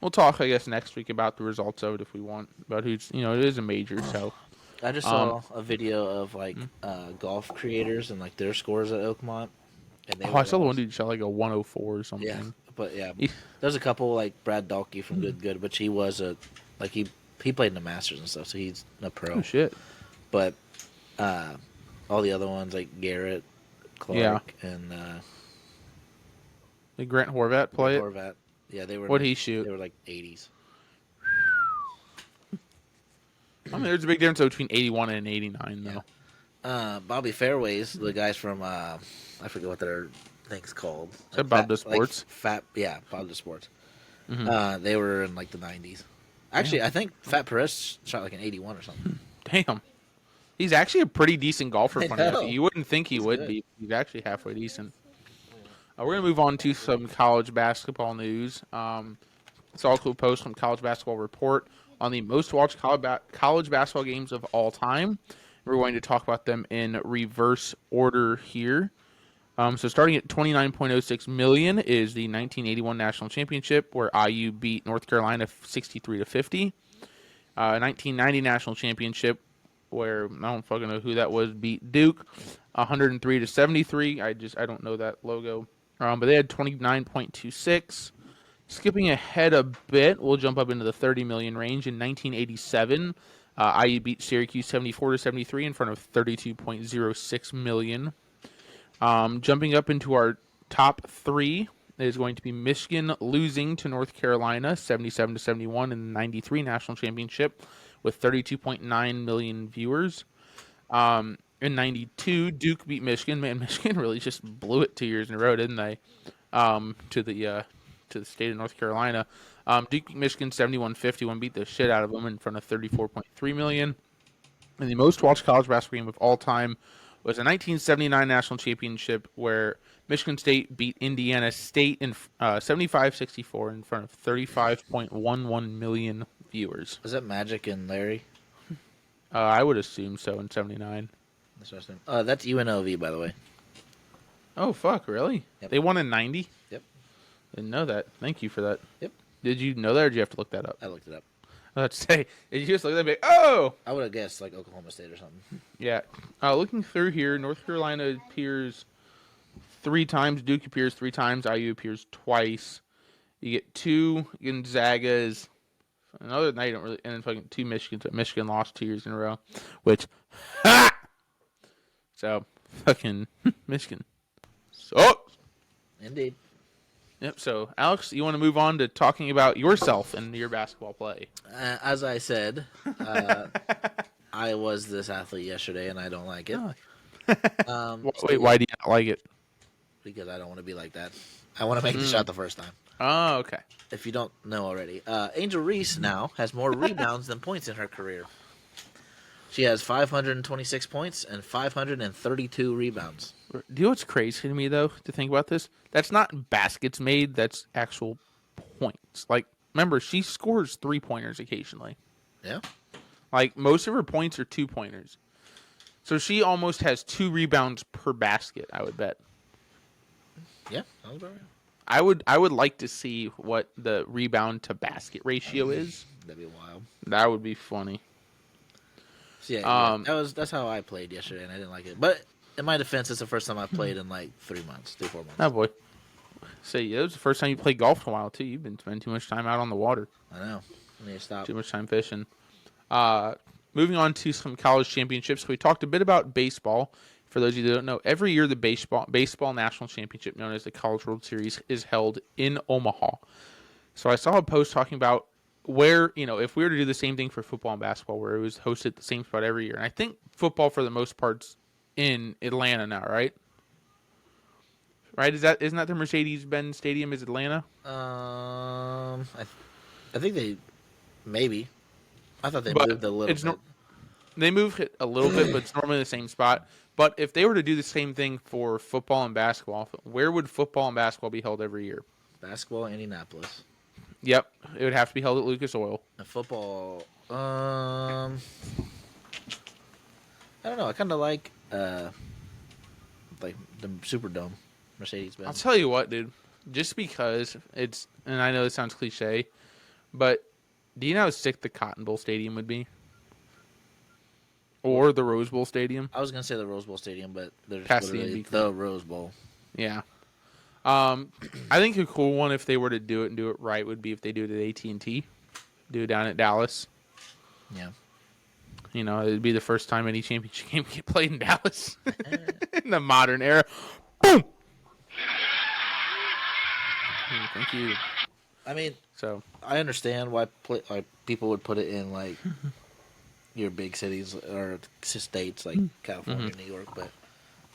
we'll talk, I guess, next week about the results of it if we want. But it is a major, so. I just saw a video of like golf creators and like their scores at Oakmont. And I saw the one dude shot like a 104 or something. Yeah, but yeah, there's a couple like Brad Dahlke from Good, which he was he played in the Masters and stuff, so he's a pro. Oh shit! But all the other ones like Garrett, Clark, and did Grant Horvat play it? Horvat, yeah, they were. What'd he shoot? They were like 80s. I mean, there's a big difference between 81 and 89, though. Yeah. Bobby Fairways, the guys from I forget what their thing's called. Is that Bob the Sports? Bob the Sports. Mm-hmm. They were in like the 90s. Actually, I think Fat Perez shot like an 81 or something. Damn. He's actually a pretty decent golfer. Funny enough. You wouldn't think he would be. He's actually halfway decent. We're going to move on to some college basketball news. It's also a post from College Basketball Report on the most watched college basketball games of all time. We're going to talk about them in reverse order here. So starting at 29.06 million is the 1981 National Championship, where IU beat North Carolina 63-50. 1990 National Championship, where I don't fucking know who that was, beat Duke 103-73. I don't know that logo. But they had 29.26. Skipping ahead a bit, we'll jump up into the 30 million range. In 1987, IU beat Syracuse 74-73 in front of 32.06 million. Jumping up into our top 3 is going to be Michigan losing to North Carolina 77-71 in the 93 National Championship with 32.9 million viewers. In 92, Duke beat Michigan. Man, Michigan really just blew it 2 years in a row, didn't they? To the state of North Carolina. Duke beat Michigan 71-51, beat the shit out of them in front of 34.3 million. And the most watched college basketball game of all time was a 1979 National Championship where Michigan State beat Indiana State in 75-64 in front of 35.11 million viewers. Was that Magic and Larry? I would assume so in 79. That's UNLV, by the way. Oh, fuck, really? Yep. They won in 90? Yep. Didn't know that. Thank you for that. Yep. Did you know that, or did you have to look that up? I looked it up. Let's say, did you just look at that and be like, oh! I would have guessed like Oklahoma State or something. Yeah. Looking through here, North Carolina appears 3 times, Duke appears 3 times, IU appears twice. You get 2 Gonzagas. And other than that, you don't really, and then fucking 2 Michigans, but Michigan lost 2 years in a row, which, ha! So, fucking Michigan sucks. Indeed. Yep. So, Alex, you want to move on to talking about yourself and your basketball play? As I said, I was this athlete yesterday, and I don't like it. Oh. So Wait, yeah, why do you not like it? because I don't want to be like that. I want to make the shot the first time. Oh, okay. If you don't know already, Angel Reese now has more rebounds than points in her career. She has 526 points and 532 rebounds. Do you know what's crazy to me though to think about this? That's not baskets made. That's actual points. Like, remember, she scores 3-pointers occasionally. Yeah. Like most of her points are 2-pointers. So she almost has 2 rebounds per basket. I would bet. Yeah, that was about right. I would like to see what the rebound to basket ratio is. That'd be wild. That would be funny. So yeah, that's how I played yesterday, and I didn't like it. But in my defense, it's the first time I've played in like 3 months, 4 months. Oh boy. Say, it was the first time you played golf in a while too. You've been spending too much time out on the water. I know. I need to stop. Too much time fishing. Moving on to some college championships. We talked a bit about baseball. For those of you that don't know, every year the baseball national championship, known as the College World Series, is held in Omaha. So I saw a post talking about where, if we were to do the same thing for football and basketball, where it was hosted at the same spot every year. And I think football, for the most part's in Atlanta now, right? Right? Isn't that the Mercedes-Benz Stadium is Atlanta? I think they maybe. I thought they But moved a little bit. They move it a little bit, but it's normally the same spot. But if they were to do the same thing for football and basketball, where would football and basketball be held every year? Basketball, Indianapolis. Yep, it would have to be held at Lucas Oil. And football, I don't know. I kind of like the Superdome, Mercedes-Benz. I'll tell you what, dude. Just because it's, and I know this sounds cliche, but do you know how sick the Cotton Bowl Stadium would be? Or the Rose Bowl Stadium? I was gonna say the Rose Bowl Stadium, but there's Past the literally NB. the Rose Bowl. Yeah. I think a cool one, if they were to do it and do it right, would be if they do it at AT&T. Do it down at Dallas. Yeah. It'd be the first time any championship game get played in Dallas in the modern era. Boom! Thank you. I mean, So I understand why people would put it in like your big cities or states like California, New York, but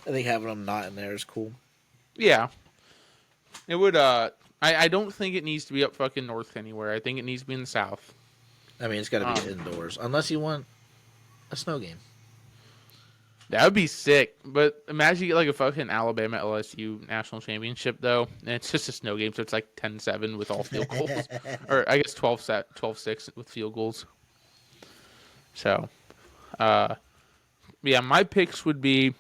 I think having them not in there is cool. yeah, it would. I don't think it needs to be up fucking north anywhere. I think it needs to be in the south. I mean, it's got to be indoors, unless you want a snow game. That would be sick. But imagine you get like a fucking Alabama LSU national championship though, and it's just a snow game, so it's like 10-7 with all field goals, or I guess 12-6 with field goals. So, yeah, my picks would be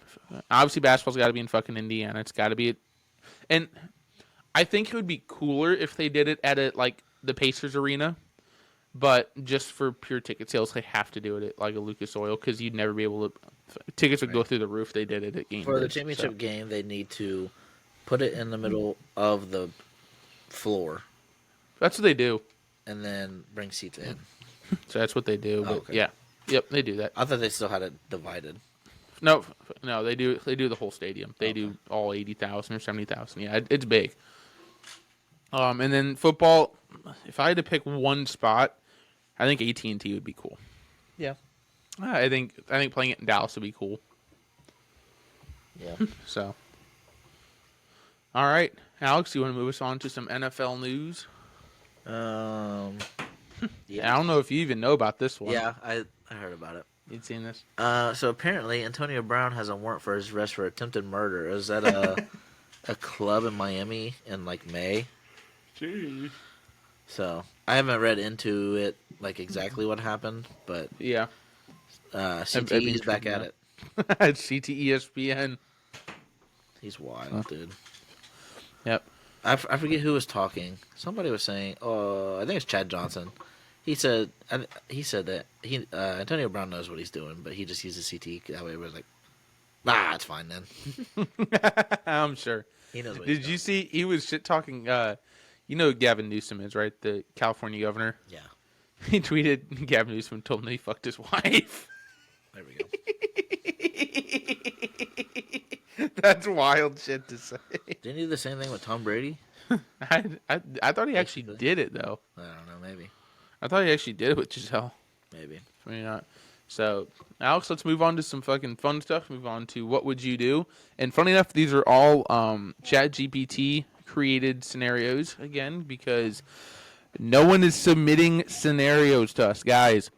obviously basketball's got to be in fucking Indiana. It's got to be, and I think it would be cooler if they did it at the Pacers arena, but just for pure ticket sales, they have to do it at like a Lucas Oil because you'd never be able to. Tickets would go through the roof. They did it at Game For the Bridge, championship game, they need to put it in the middle of the floor That's what they do. and then bring seats in. So that's what they do. But okay. yeah, yep, they do that. I thought they still had it divided. No, they do. They do the whole stadium. They do all 80,000 or 70,000. Yeah, it's big. And then football. If I had to pick one spot, I think AT&T would be cool. Yeah. I think playing it in Dallas would be cool. Yeah. So, all right, Alex, you want to move us on to some NFL news? Yeah. I don't know if you even know about this one. Yeah, I heard about it. You'd seen this? So apparently Antonio Brown has a warrant for his arrest for attempted murder. Is that a club in Miami in like May? Jeez. So I haven't read into it like exactly what happened, but Yeah. CTE's back at it. CTESPN. He's wild, dude. Yep. I forget who was talking. Somebody was saying, I think it's Chad Johnson. He said that Antonio Brown knows what he's doing, but he just uses CTE. That way it was like, it's fine then. I'm sure. He knows what Did you see he was shit talking? You know who Gavin Newsom is, right? The California governor. Yeah. He tweeted Gavin Newsom told him he fucked his wife. There we go. That's wild shit to say. Didn't he do the same thing with Tom Brady? I thought he actually Basically. did it though. I don't know, maybe. I thought he actually did it with Giselle. Maybe. I mean, not. So, Alex, let's move on to some fucking fun stuff. Move on to what would you do? And funny enough, these are all Chat GPT created scenarios again because no one is submitting scenarios to us, guys.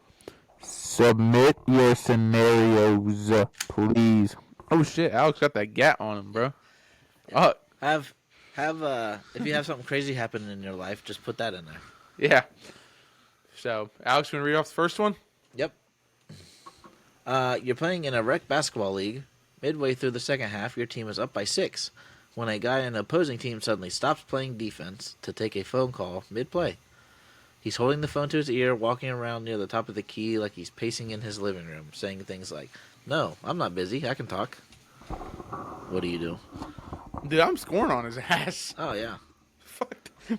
Submit your scenarios, please. Oh shit, Alex got that gat on him, bro. Oh Have if you have something crazy happen in your life, just put that in there. yeah. So, Alex, you want to read off the first one? Yep. You're playing in a rec basketball league. Midway through the second half, your team is up by 6 when a guy in the opposing team suddenly stops playing defense to take a phone call mid-play. He's holding the phone to his ear, walking around near the top of the key like he's pacing in his living room, saying things like, "No, I'm not busy. I can talk." What do you do? Dude, I'm scoring on his ass. Oh, yeah.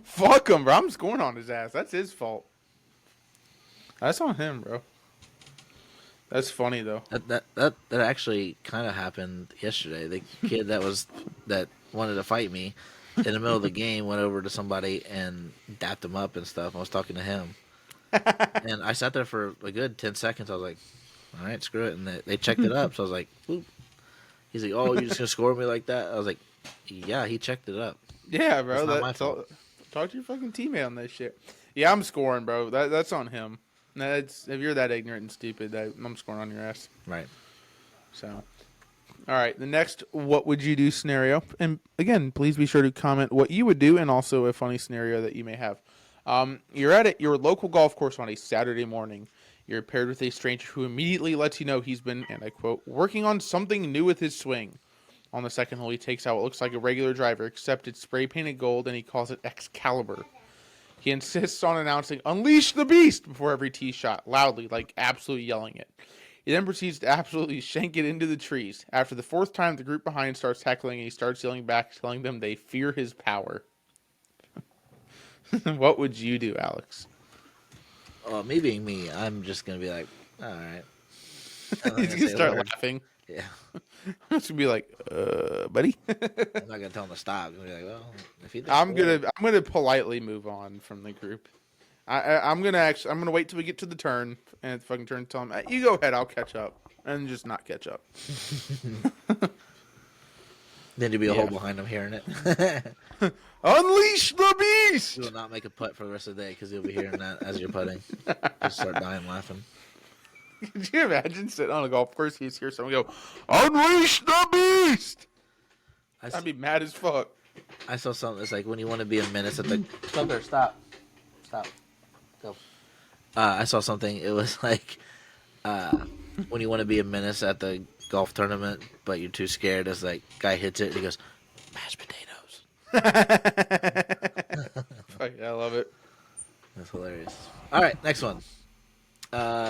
Fuck him, bro. I'm scoring on his ass. That's his fault. That's on him, bro. That's funny though. That actually kind of happened yesterday. The kid that wanted to fight me in the middle of the game went over to somebody and dapped him up and stuff. I was talking to him, and I sat there for a good 10 seconds. I was like, "All right, screw it." And they checked it up, so I was like, "Boop." He's like, "Oh, you're just gonna score me like that?" I was like, "Yeah, he checked it up." Yeah, bro. It's not my fault. Talk to your fucking teammate on that shit. Yeah, I'm scoring, bro. That's on him. That's if you're that ignorant and stupid, I'm scoring on your ass. Right. So, all right. The next "what would you do" scenario, and again, please be sure to comment what you would do, and also a funny scenario that you may have. You're at your local golf course on a Saturday morning. You're paired with a stranger who immediately lets you know he's been, and I quote, "working on something new with his swing." On the second hole, he takes out what looks like a regular driver, except it's spray painted gold, and he calls it Excalibur. He insists on announcing "Unleash the Beast" before every tee shot, loudly, like absolutely yelling it. He then proceeds to absolutely shank it into the trees. After the fourth time, the group behind starts heckling, and he starts yelling back, telling them they fear his power. What would you do, Alex? Well, me being me, I'm just gonna be like, "All right." He's going to start laughing. Yeah. I'm just going to be like, buddy? I'm not gonna tell him to stop. I'm gonna be like, "Well, if he." I'm gonna politely move on from the group. I'm gonna wait till we get to the turn, and at the fucking turn, tell him, "You go ahead, I'll catch up," and just not catch up. Then there'll be a hole behind him hearing it. Unleash the beast! You will not make a putt for the rest of the day because you'll be hearing that as you're putting. Just start dying laughing. Could you imagine sitting on a golf course, he's hear someone go, "Unleash the beast"? I'd be mad as fuck. I saw something that's like when you want to be a menace at the. Stop there! Stop! Go. I saw something. It was like when you want to be a menace at the golf tournament, but you're too scared. As like guy hits it, and he goes, "Mashed potatoes." Fuck, I love it. That's hilarious. All right, next one.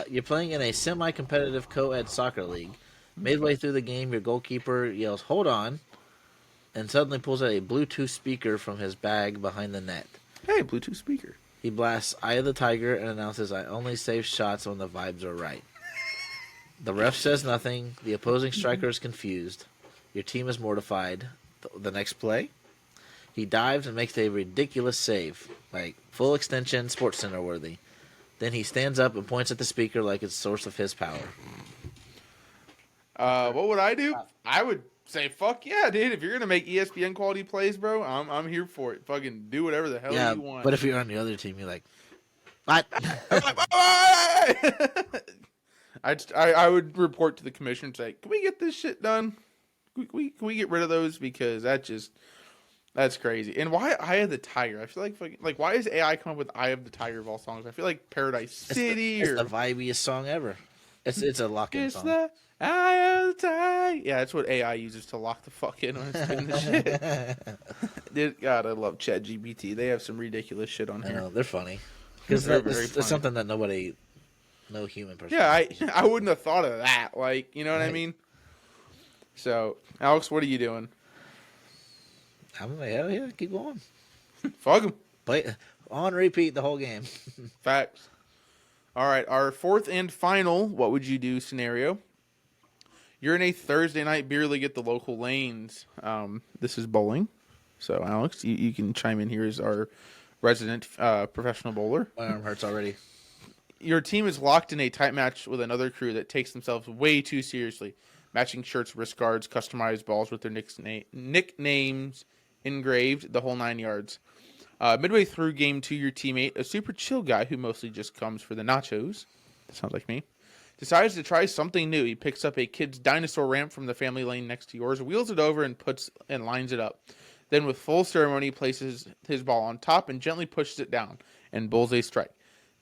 You're playing in a semi-competitive co-ed soccer league. Midway through the game, your goalkeeper yells, "Hold on," and suddenly pulls out a Bluetooth speaker from his bag behind the net. Hey, Bluetooth speaker. He blasts "Eye of the Tiger" and announces, "I only save shots when the vibes are right." The ref says nothing. The opposing striker is confused. Your team is mortified. The next play, he dives and makes a ridiculous save, like full extension, Sports Center worthy. Then he stands up and points at the speaker like it's the source of his power. What would I do? I would say, "Fuck yeah, dude! If you're gonna make ESPN quality plays, bro, I'm here for it. Fucking do whatever the hell you want." But if you're on the other team, you're like, "What?" I would report to the commissioner and say, "Can we get this shit done? Can we get rid of those because that's crazy." And why "Eye of the Tiger"? I feel like why is AI come up with "Eye of the Tiger" of all songs? I feel like Paradise City it's the vibiest song ever. It's a lock-in song. The "Eye of the Tiger." Yeah, that's what AI uses to lock the fuck in when it's doing the shit. Dude, God, I love ChatGPT. They have some ridiculous shit on I here. know, they're funny. Because it's something that no human person. Yeah, I wouldn't have thought of that. Like, you know what I mean? So, Alex, what are you doing? I'm like, hell yeah, keep going. Fuck him. Play on repeat the whole game. Facts. All right, our fourth and final "what would you do" scenario. You're in a Thursday night beer league at the local lanes. This is bowling. So, Alex, you can chime in here as our resident professional bowler. My arm hurts already. Your team is locked in a tight match with another crew that takes themselves way too seriously. Matching shirts, wrist guards, customized balls with their nicknames engraved, the whole 9 yards. Midway through game 2, your teammate, a super chill guy who mostly just comes for the nachos, that sounds like me, decides to try something new. He picks up a kid's dinosaur ramp from the family lane next to yours, wheels it over, and lines it up. Then, with full ceremony, places his ball on top and gently pushes it down, and bullseye strike.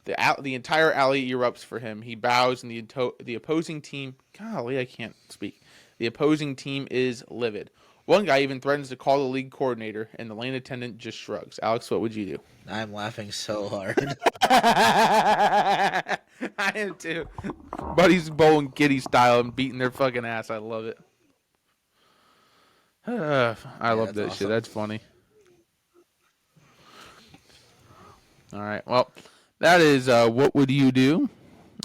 The entire alley erupts for him. He bows, and the opposing team... Golly, I can't speak. The opposing team is livid. One guy even threatens to call the league coordinator, and the lane attendant just shrugs. Alex, what would you do? I'm laughing so hard. I am too. Buddy's bowling kitty style and beating their fucking ass. I love it. I love that awesome. shit. That's funny. All right. Well, that is what would you do?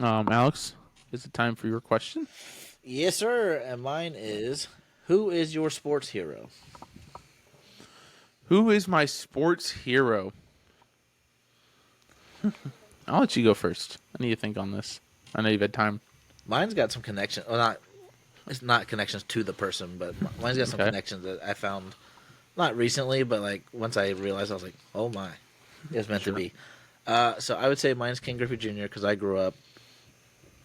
Alex, is it time for your question? Yes, sir. And mine is, who is your sports hero? Who is my sports hero? I'll let you go first. I need to think on this. I know you've had time. Mine's got some connection. Well, it's not connections to the person, but mine's got some connections that I found not recently, but like once I realized, I was like, oh my, it was meant to be. So I would say mine's Ken Griffey Jr. because I grew up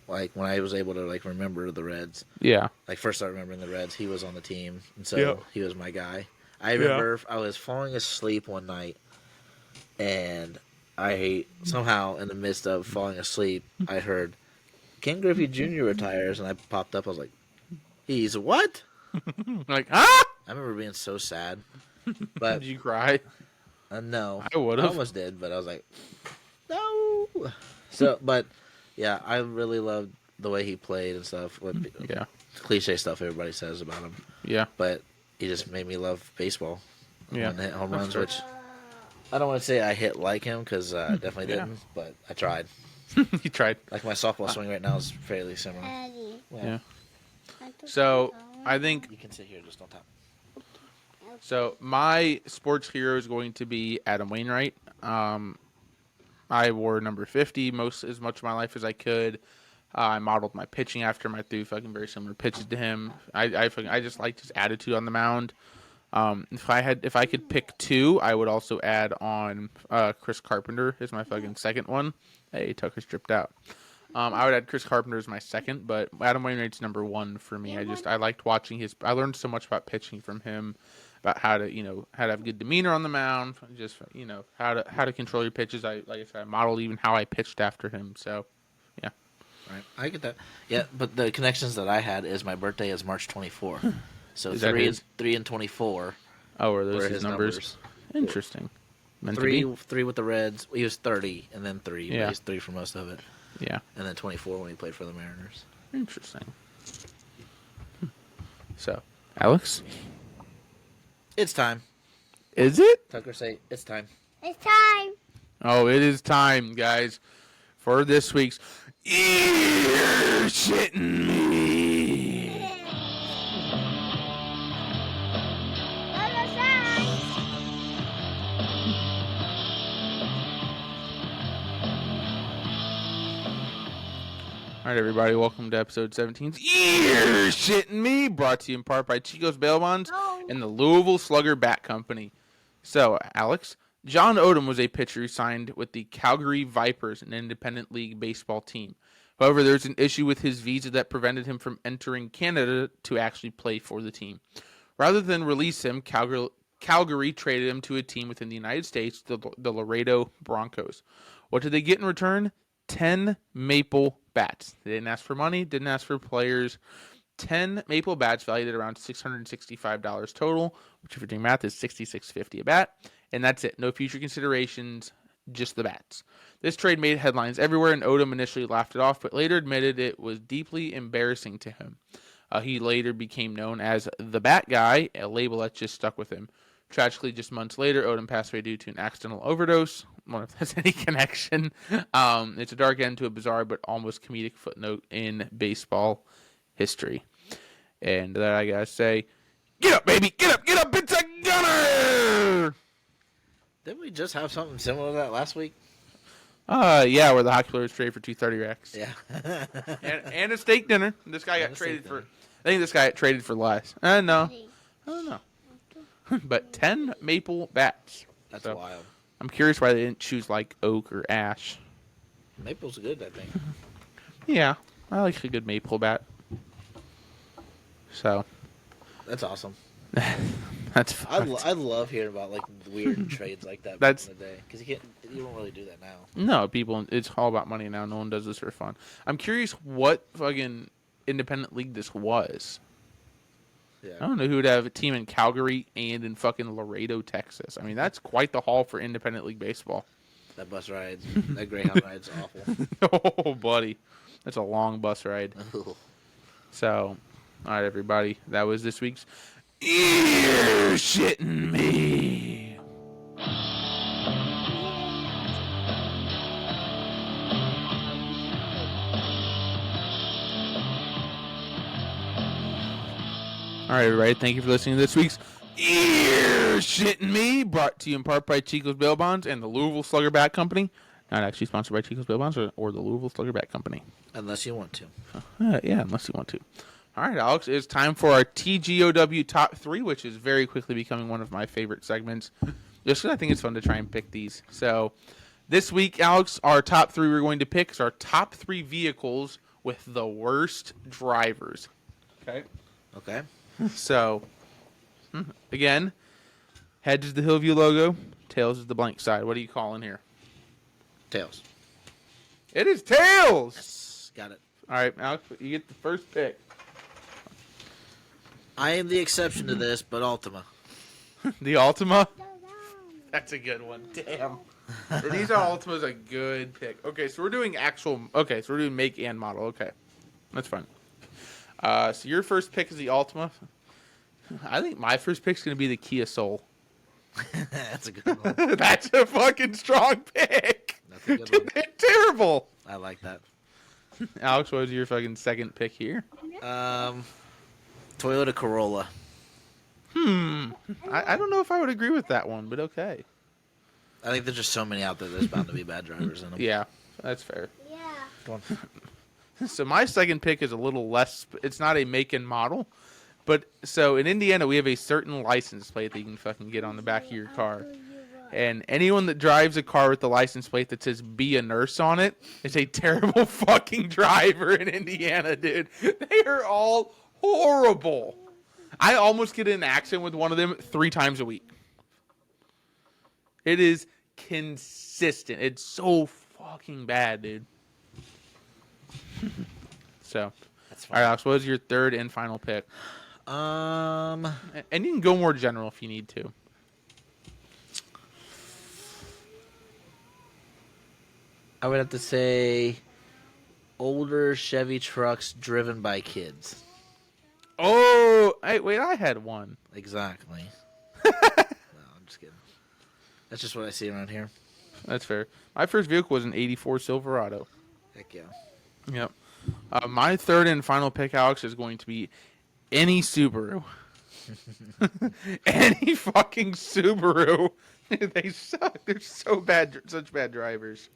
like when I was able to like remember the Reds. Yeah. Like first started remembering the Reds, he was on the team, and so he was my guy. I remember I was falling asleep one night, and somehow in the midst of falling asleep, I heard Ken Griffey Jr. retires, and I popped up. I was like, he's what? Like, ah! I remember being so sad. But Did you cry? no, I would have. I almost did, but I was like, no. So, but yeah, I really loved the way he played and stuff. Yeah. Cliche stuff everybody says about him. Yeah. But he just made me love baseball. Yeah. And hit home runs, which I don't want to say I hit like him because I definitely didn't, but I tried. You tried. Like my softball swing right now is fairly similar. Yeah. So I think You can sit here, just don't tap. so. My sports hero is going to be Adam Wainwright. I wore number 50 as much of my life as I could. I modeled my pitching after him. I threw fucking very similar pitches to him. I just liked his attitude on the mound. If I could pick two, I would also add on Chris Carpenter as my fucking second one. Hey, Tucker's dripped out. I would add Chris Carpenter as my second, but Adam Wainwright's number one for me. I liked watching I learned so much about pitching from him, about how to have good demeanor on the mound, just how to control your pitches. Like I said, I modeled even how I pitched after him. So, yeah. Right, I get that. Yeah, but the connections that I had is my birthday is March 24. So Is that 3 and 24. Oh, are those were his numbers? Interesting. Meant to be? Three with the Reds. He was 30 and then 3. Yeah. But he's 3 for most of it. Yeah. And then 24 when he played for the Mariners. Interesting. So, Alex? It's time. Is it? Tucker, say it's time. It's time. Oh, it is time, guys, for this week's Ear Shitting Me. Other side. All right, everybody, welcome to episode 17's Ear Shitting Me, brought to you in part by Chico's Bail Bonds and the Louisville Slugger Bat Company. So, Alex, John Odom was a pitcher who signed with the Calgary Vipers, an independent league baseball team. However, there's an issue with his visa that prevented him from entering Canada to actually play for the team. Rather than release him, Calgary traded him to a team within the United States, the Laredo Broncos. What did they get in return? 10 maple bats. They didn't ask for money, didn't ask for players. 10 maple bats valued at around $665 total, which if you're doing math is $66.50 a bat. And that's it. No future considerations, just the bats. This trade made headlines everywhere, and Odom initially laughed it off, but later admitted it was deeply embarrassing to him. He later became known as the Bat Guy, a label that just stuck with him. Tragically, just months later, Odom passed away due to an accidental overdose. I wonder if there's any connection. It's a dark end to a bizarre but almost comedic footnote in baseball history. And that I gotta say, Get up, baby. Get up. It's a gunner. Didn't we just have something similar to that last week? Yeah, where the hockey players traded for 230 racks. Yeah. and a steak dinner. This guy got traded for. I think this guy got traded for less. No, I don't know. But 10 maple bats. That's So, wild. I'm curious why they didn't choose like oak or ash. Maple's good, I think. Yeah, I like a good maple bat. So That's awesome. that's fun. I love hearing about like weird trades like that back That's- in the day because you don't really do that now. No, people. It's all about money now. No one does this for fun. I'm curious what fucking independent league this was. Yeah. I don't know who would have a team in Calgary and in fucking Laredo, Texas. I mean, that's quite the haul for independent league baseball. That bus rides, that Greyhound ride's awful. Oh, buddy, that's a long bus ride. Ooh. So, all right, everybody, that was this week's Ear Shitting Me. All right, everybody, thank you for listening to this week's Ear Shitting Me, brought to you in part by Chico's Bail Bonds and the Louisville Slugger Bat Company. Not actually sponsored by Chico's Bail Bonds or the Louisville Slugger Bat Company. Unless you want to. Yeah, unless you want to. All right, Alex, it's time for our TGOW Top 3, which is very quickly becoming one of my favorite segments. Just because I think it's fun to try and pick these. So this week, Alex, our top 3 we're going to pick is our top 3 vehicles with the worst drivers. Okay? Okay. So, again, heads is the Hillview logo, tails is the blank side. What are you calling here? Tails. It is tails! Yes. Got it. All right, Alex, you get the first pick. I am the exception to this, but Ultima. The Altima? That's a good one. Damn. These are Ultima's a good pick. Okay, so we're doing make and model. Okay. That's fine. So your first pick is the Altima. I think my first pick is going to be the Kia Soul. That's a good one. That's a fucking strong pick. That's a good one. They're terrible. I like that. Alex, what was your fucking second pick here? Toyota Corolla. I don't know if I would agree with that one, but okay. I think there's just so many out there there's bound to be bad drivers in them. Yeah, that's fair. Yeah. Go on. So my second pick is a little less. It's not a make and model, but so in Indiana we have a certain license plate that you can fucking get on the back of your car, and anyone that drives a car with the license plate that says "Be a Nurse" on it is a terrible fucking driver in Indiana, dude. They are all horrible. I almost get in an accident with one of them 3 times a week. It is consistent. It's so fucking bad, dude. So, That's all right, Alex, what was your third and final pick? fine. And you can go more general if you need to. I would have to say older Chevy trucks driven by kids. Oh, hey, wait, I had one. Exactly. No, I'm just kidding. That's just what I see around here. That's fair. My first vehicle was an 84 Silverado. Heck yeah. Yep. My third and final pick, Alex, is going to be any Subaru. Any fucking Subaru. They suck. They're so bad. Such bad drivers.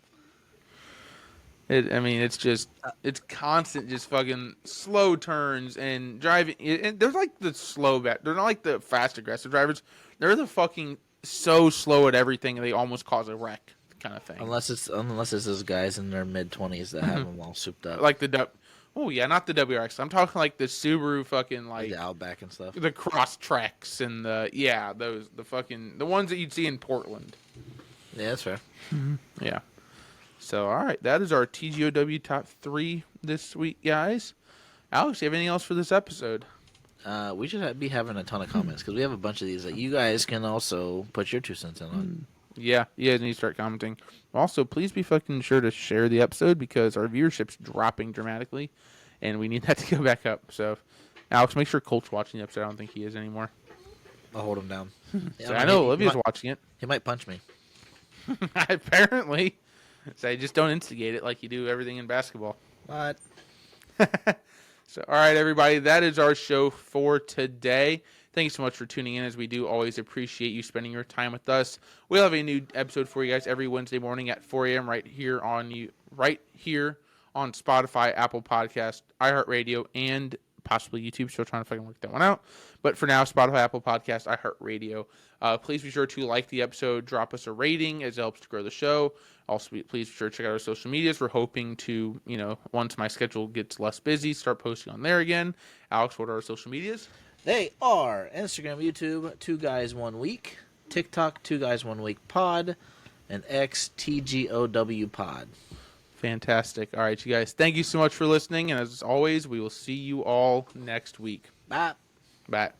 It's constant, just fucking slow turns and driving. And they're like the slow bad. They're not like the fast aggressive drivers. They're the fucking so slow at everything they almost cause a wreck kind of thing. Unless it's those guys in their mid-20s that have them all souped up. Like not the WRX. I'm talking like the Subaru fucking Like the Outback and stuff. the cross tracks and the ones that you'd see in Portland. Yeah, that's fair. Yeah. So all right, that is our TGOW top 3 this week, guys. Alex, do you have anything else for this episode? We should be having a ton of comments because we have a bunch of these that you guys can also put your 2 cents in on. Yeah, you guys need to start commenting. Also, please be fucking sure to share the episode because our viewership's dropping dramatically, and we need that to go back up. So, Alex, make sure Colt's watching the episode. I don't think he is anymore. I'll hold him down. So I know Olivia's watching it. He might punch me. Apparently. So just don't instigate it like you do everything in basketball. What? So, all right, everybody, that is our show for today. Thank you so much for tuning in, as we do always appreciate you spending your time with us. We'll have a new episode for you guys every Wednesday morning at 4 a.m. right here on Spotify, Apple Podcast, iHeartRadio, and possibly YouTube. Still trying to fucking work that one out. But for now, Spotify, Apple Podcast, iHeartRadio. Please be sure to like the episode, drop us a rating, as it helps to grow the show. Also, please be sure to check out our social medias. We're hoping to, once my schedule gets less busy, start posting on there again. Alex, what are our social medias? They are Instagram, YouTube, 2 Guys 1 Week, TikTok, 2 Guys 1 Week Pod, and X TGOWpod. Fantastic. All right, you guys, thank you so much for listening. And as always, we will see you all next week. Bye. Bye.